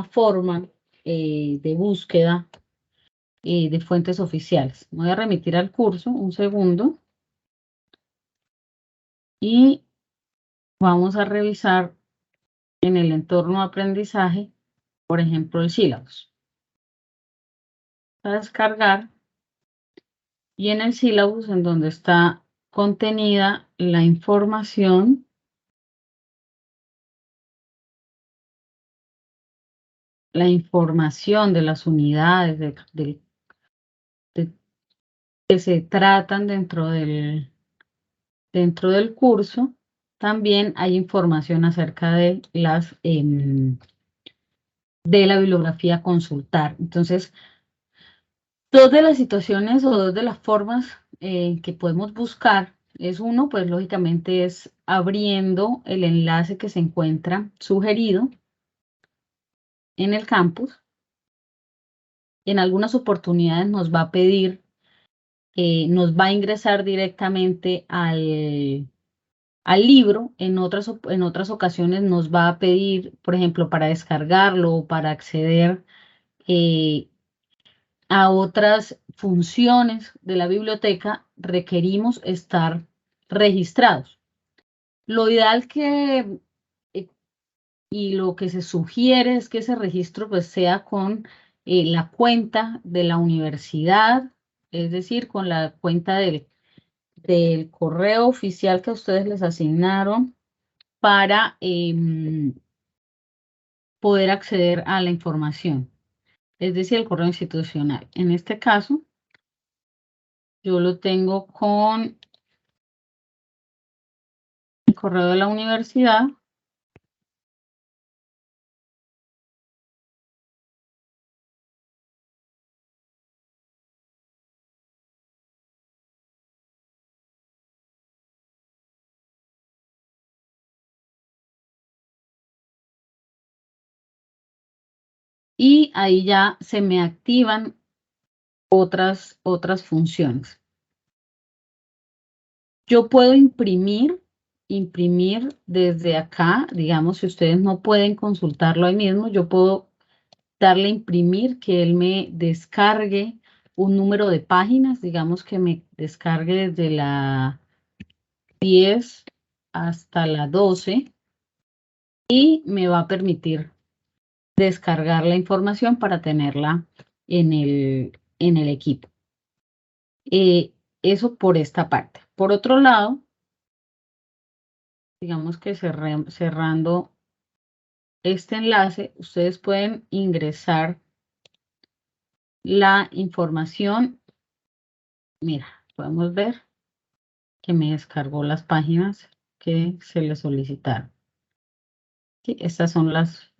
forma de búsqueda de fuentes oficiales. Voy a remitir al curso, un segundo. Y vamos a revisar en el entorno de aprendizaje, por ejemplo, el syllabus. A descargar. Y en el syllabus, en donde está contenida la información de las unidades que se tratan dentro del curso, también hay información acerca de de la bibliografía a consultar. Entonces, dos de las situaciones o dos de las formas que podemos buscar es uno, pues lógicamente es abriendo el enlace que se encuentra sugerido en el campus. En algunas oportunidades nos va a pedir, nos va a ingresar directamente al libro. En otras ocasiones nos va a pedir, por ejemplo, para descargarlo o para acceder a otras funciones de la biblioteca, requerimos estar registrados. Lo ideal y lo que se sugiere es que ese registro pues sea con la cuenta de la universidad, es decir, con la cuenta del correo oficial que ustedes les asignaron para poder acceder a la información, es decir, el correo institucional. En este caso, Yo lo tengo con el correo de la universidad. Y ahí ya se me activan otras funciones. Yo puedo imprimir desde acá, digamos, si ustedes no pueden consultarlo ahí mismo, yo puedo darle a imprimir, que él me descargue un número de páginas, digamos que me descargue desde la 10 hasta la 12 y me va a permitir descargar la información para tenerla en el equipo. Eso por esta parte. Por otro lado, digamos que cerrando este enlace, ustedes pueden ingresar la información. Mira, podemos ver que me descargó las páginas que se le solicitaron. Sí, estas son las,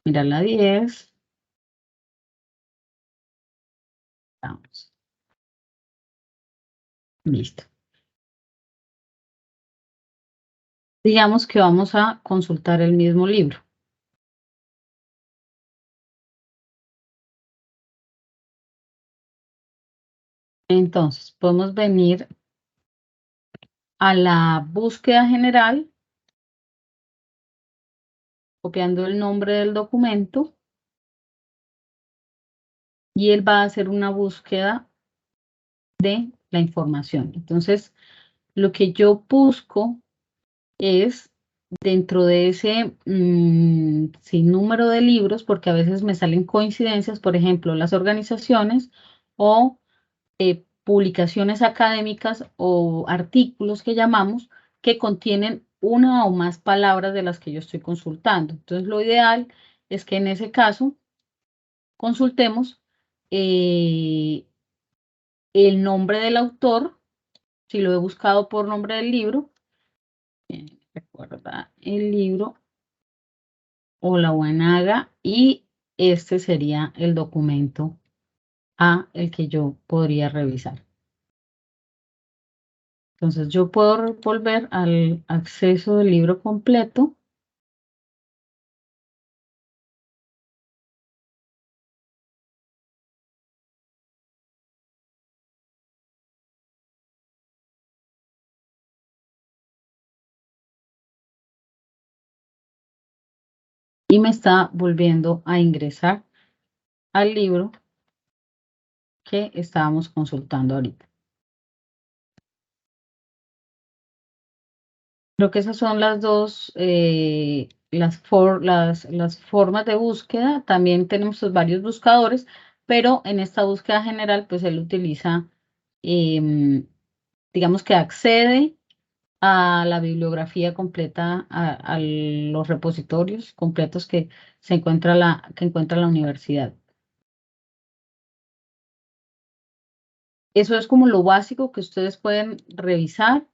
mira la 10. Vamos. Listo. Digamos que vamos a consultar el mismo libro. Entonces, podemos venir a la búsqueda general, copiando el nombre del documento, y él va a hacer una búsqueda de la información. Entonces, lo que yo busco es dentro de ese sinnúmero de libros, porque a veces me salen coincidencias, por ejemplo, las organizaciones o publicaciones académicas o artículos que llamamos, que contienen una o más palabras de las que yo estoy consultando. Entonces, lo ideal es que en ese caso consultemos el nombre del autor, si lo he buscado por nombre del libro, recuerda el libro Olaguanaga, y este sería el documento a el que yo podría revisar. Entonces yo puedo volver al acceso del libro completo. Y me está volviendo a ingresar al libro que estábamos consultando ahorita. Creo que esas son las dos, las formas de búsqueda. También tenemos varios buscadores, pero en esta búsqueda general, pues él utiliza, digamos que accede a la bibliografía completa, a los repositorios completos que encuentra la universidad. Eso es como lo básico que ustedes pueden revisar.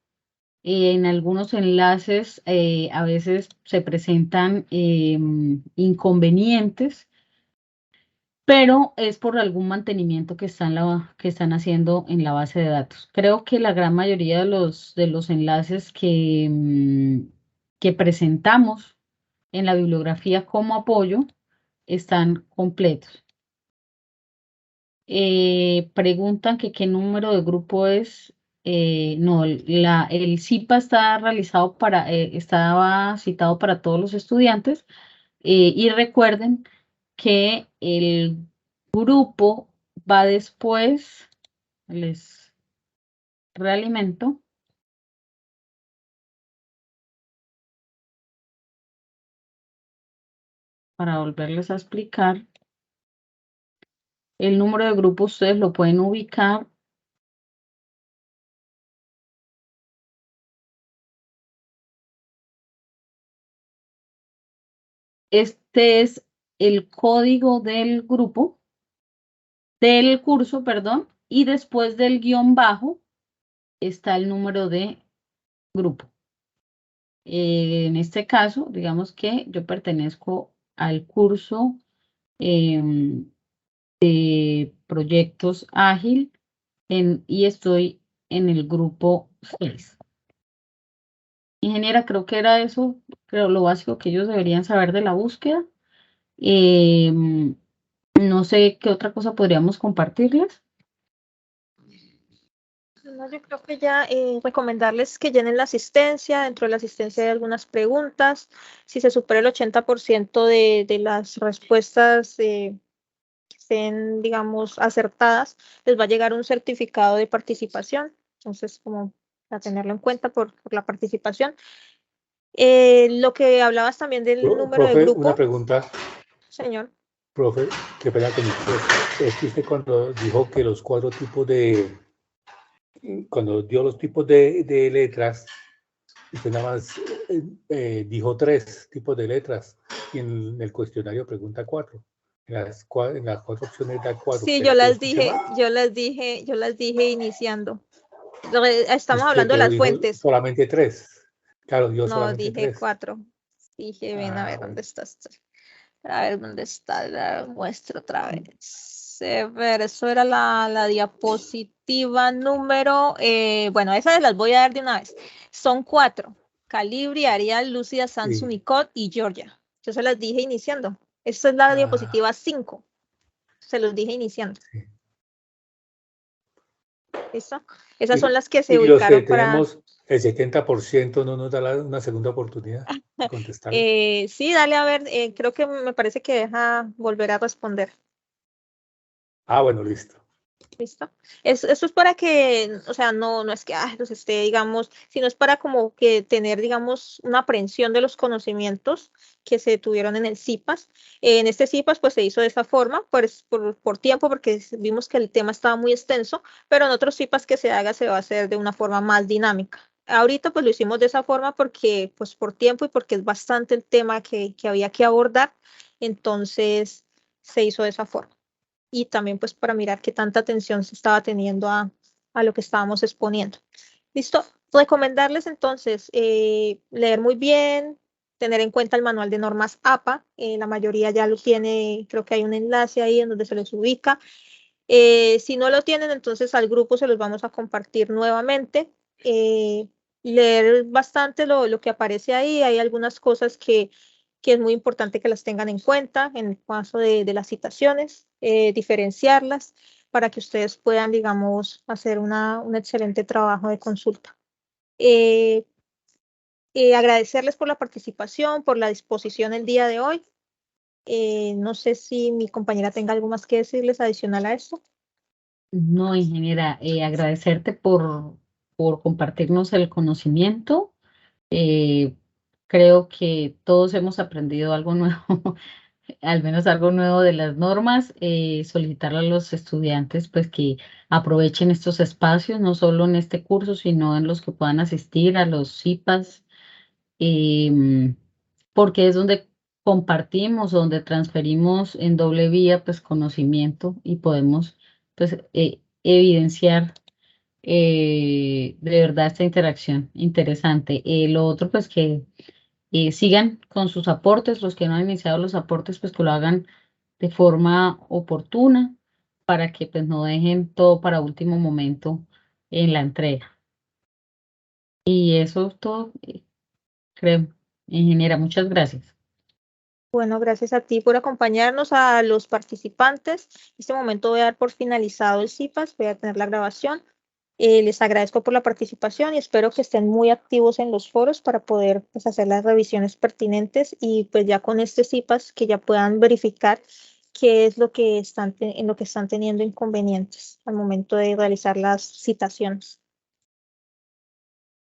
En algunos enlaces a veces se presentan inconvenientes, pero es por algún mantenimiento que están haciendo en la base de datos. Creo que la gran mayoría de los enlaces que presentamos en la bibliografía como apoyo están completos. Preguntan que qué número de grupo es. No, el CIPA estaba citado para todos los estudiantes, y recuerden que el grupo va después, les realimento, para volverles a explicar. El número de grupo ustedes lo pueden ubicar este es el código del grupo, del curso, perdón, y después del guión bajo está el número de grupo. En este caso, digamos que yo pertenezco al curso de proyectos ágil y estoy en el grupo 6. Ingeniera, creo que era eso, creo lo básico que ellos deberían saber de la búsqueda. No sé qué otra cosa podríamos compartirles. No, yo creo que ya recomendarles que llenen la asistencia. Dentro de la asistencia hay algunas preguntas. Si se supera el 80% de las respuestas que estén, digamos, acertadas, les va a llegar un certificado de participación. Entonces, como a tenerlo en cuenta por la participación. Lo que hablabas también del número de Profe, grupo. una pregunta. Señor. Profe, qué pena con usted. Es que usted cuando dijo que los 4 tipos cuando dio los tipos de letras, usted nada más dijo 3 tipos de letras y en el cuestionario pregunta 4. En las 4 opciones da 4. Sí, yo las dije iniciando. Estamos hablando de las fuentes. Solamente 3. Claro, yo no, solamente dije 3. 4. Dije, ven a ver dónde estás. A ver dónde está, la muestro otra vez. A ver, eso era la diapositiva número, bueno, esas las voy a dar de una vez. Son 4. Calibri, Arial, Lúcida, Samsung, Nicot y Georgia. Yo se las dije iniciando. Esta es la diapositiva 5. Se los dije iniciando. Sí. ¿Listo? Esas son las que se ubicaron para... Tenemos el 70% no nos da una segunda oportunidad de contestar. Sí, dale a ver, creo que me parece que deja volver a responder. Bueno, listo. ¿Listo? Eso es para que, o sea, no es que los esté, digamos, sino es para como que tener, digamos, una aprehensión de los conocimientos que se tuvieron en el CIPAS. En este CIPAS, pues se hizo de esa forma, pues, por tiempo, porque vimos que el tema estaba muy extenso, pero en otros CIPAS que se haga se va a hacer de una forma más dinámica. Ahorita, pues lo hicimos de esa forma porque, pues, por tiempo y porque es bastante el tema que había que abordar, entonces se hizo de esa forma. Y también pues para mirar qué tanta atención se estaba teniendo a lo que estábamos exponiendo. ¿Listo? Recomendarles entonces leer muy bien, tener en cuenta el manual de normas APA, la mayoría ya lo tiene, creo que hay un enlace ahí en donde se les ubica. Si no lo tienen, entonces al grupo se los vamos a compartir nuevamente. Leer bastante lo que aparece ahí, hay algunas cosas que es muy importante que las tengan en cuenta en el caso de las citaciones, diferenciarlas para que ustedes puedan, digamos, hacer un excelente trabajo de consulta. Agradecerles por la participación, por la disposición el día de hoy. No sé si mi compañera tenga algo más que decirles adicional a esto. No, ingeniera, agradecerte por compartirnos el conocimiento. Creo que todos hemos aprendido algo nuevo, al menos algo nuevo de las normas. Solicitarle a los estudiantes pues que aprovechen estos espacios, no solo en este curso, sino en los que puedan asistir a los CIPAS, porque es donde compartimos, donde transferimos en doble vía pues conocimiento y podemos pues evidenciar de verdad esta interacción interesante. Lo otro pues que sigan con sus aportes, los que no han iniciado los aportes pues que lo hagan de forma oportuna para que pues no dejen todo para último momento en la entrega. Y eso es todo, creo. Ingeniera, muchas gracias. Bueno, gracias a ti por acompañarnos, a los participantes. En este momento voy a dar por finalizado el CIPAS, voy a tener la grabación. Les agradezco por la participación y espero que estén muy activos en los foros para poder pues, hacer las revisiones pertinentes y pues ya con este CIPAS que ya puedan verificar qué es lo que en lo que están teniendo inconvenientes al momento de realizar las citaciones.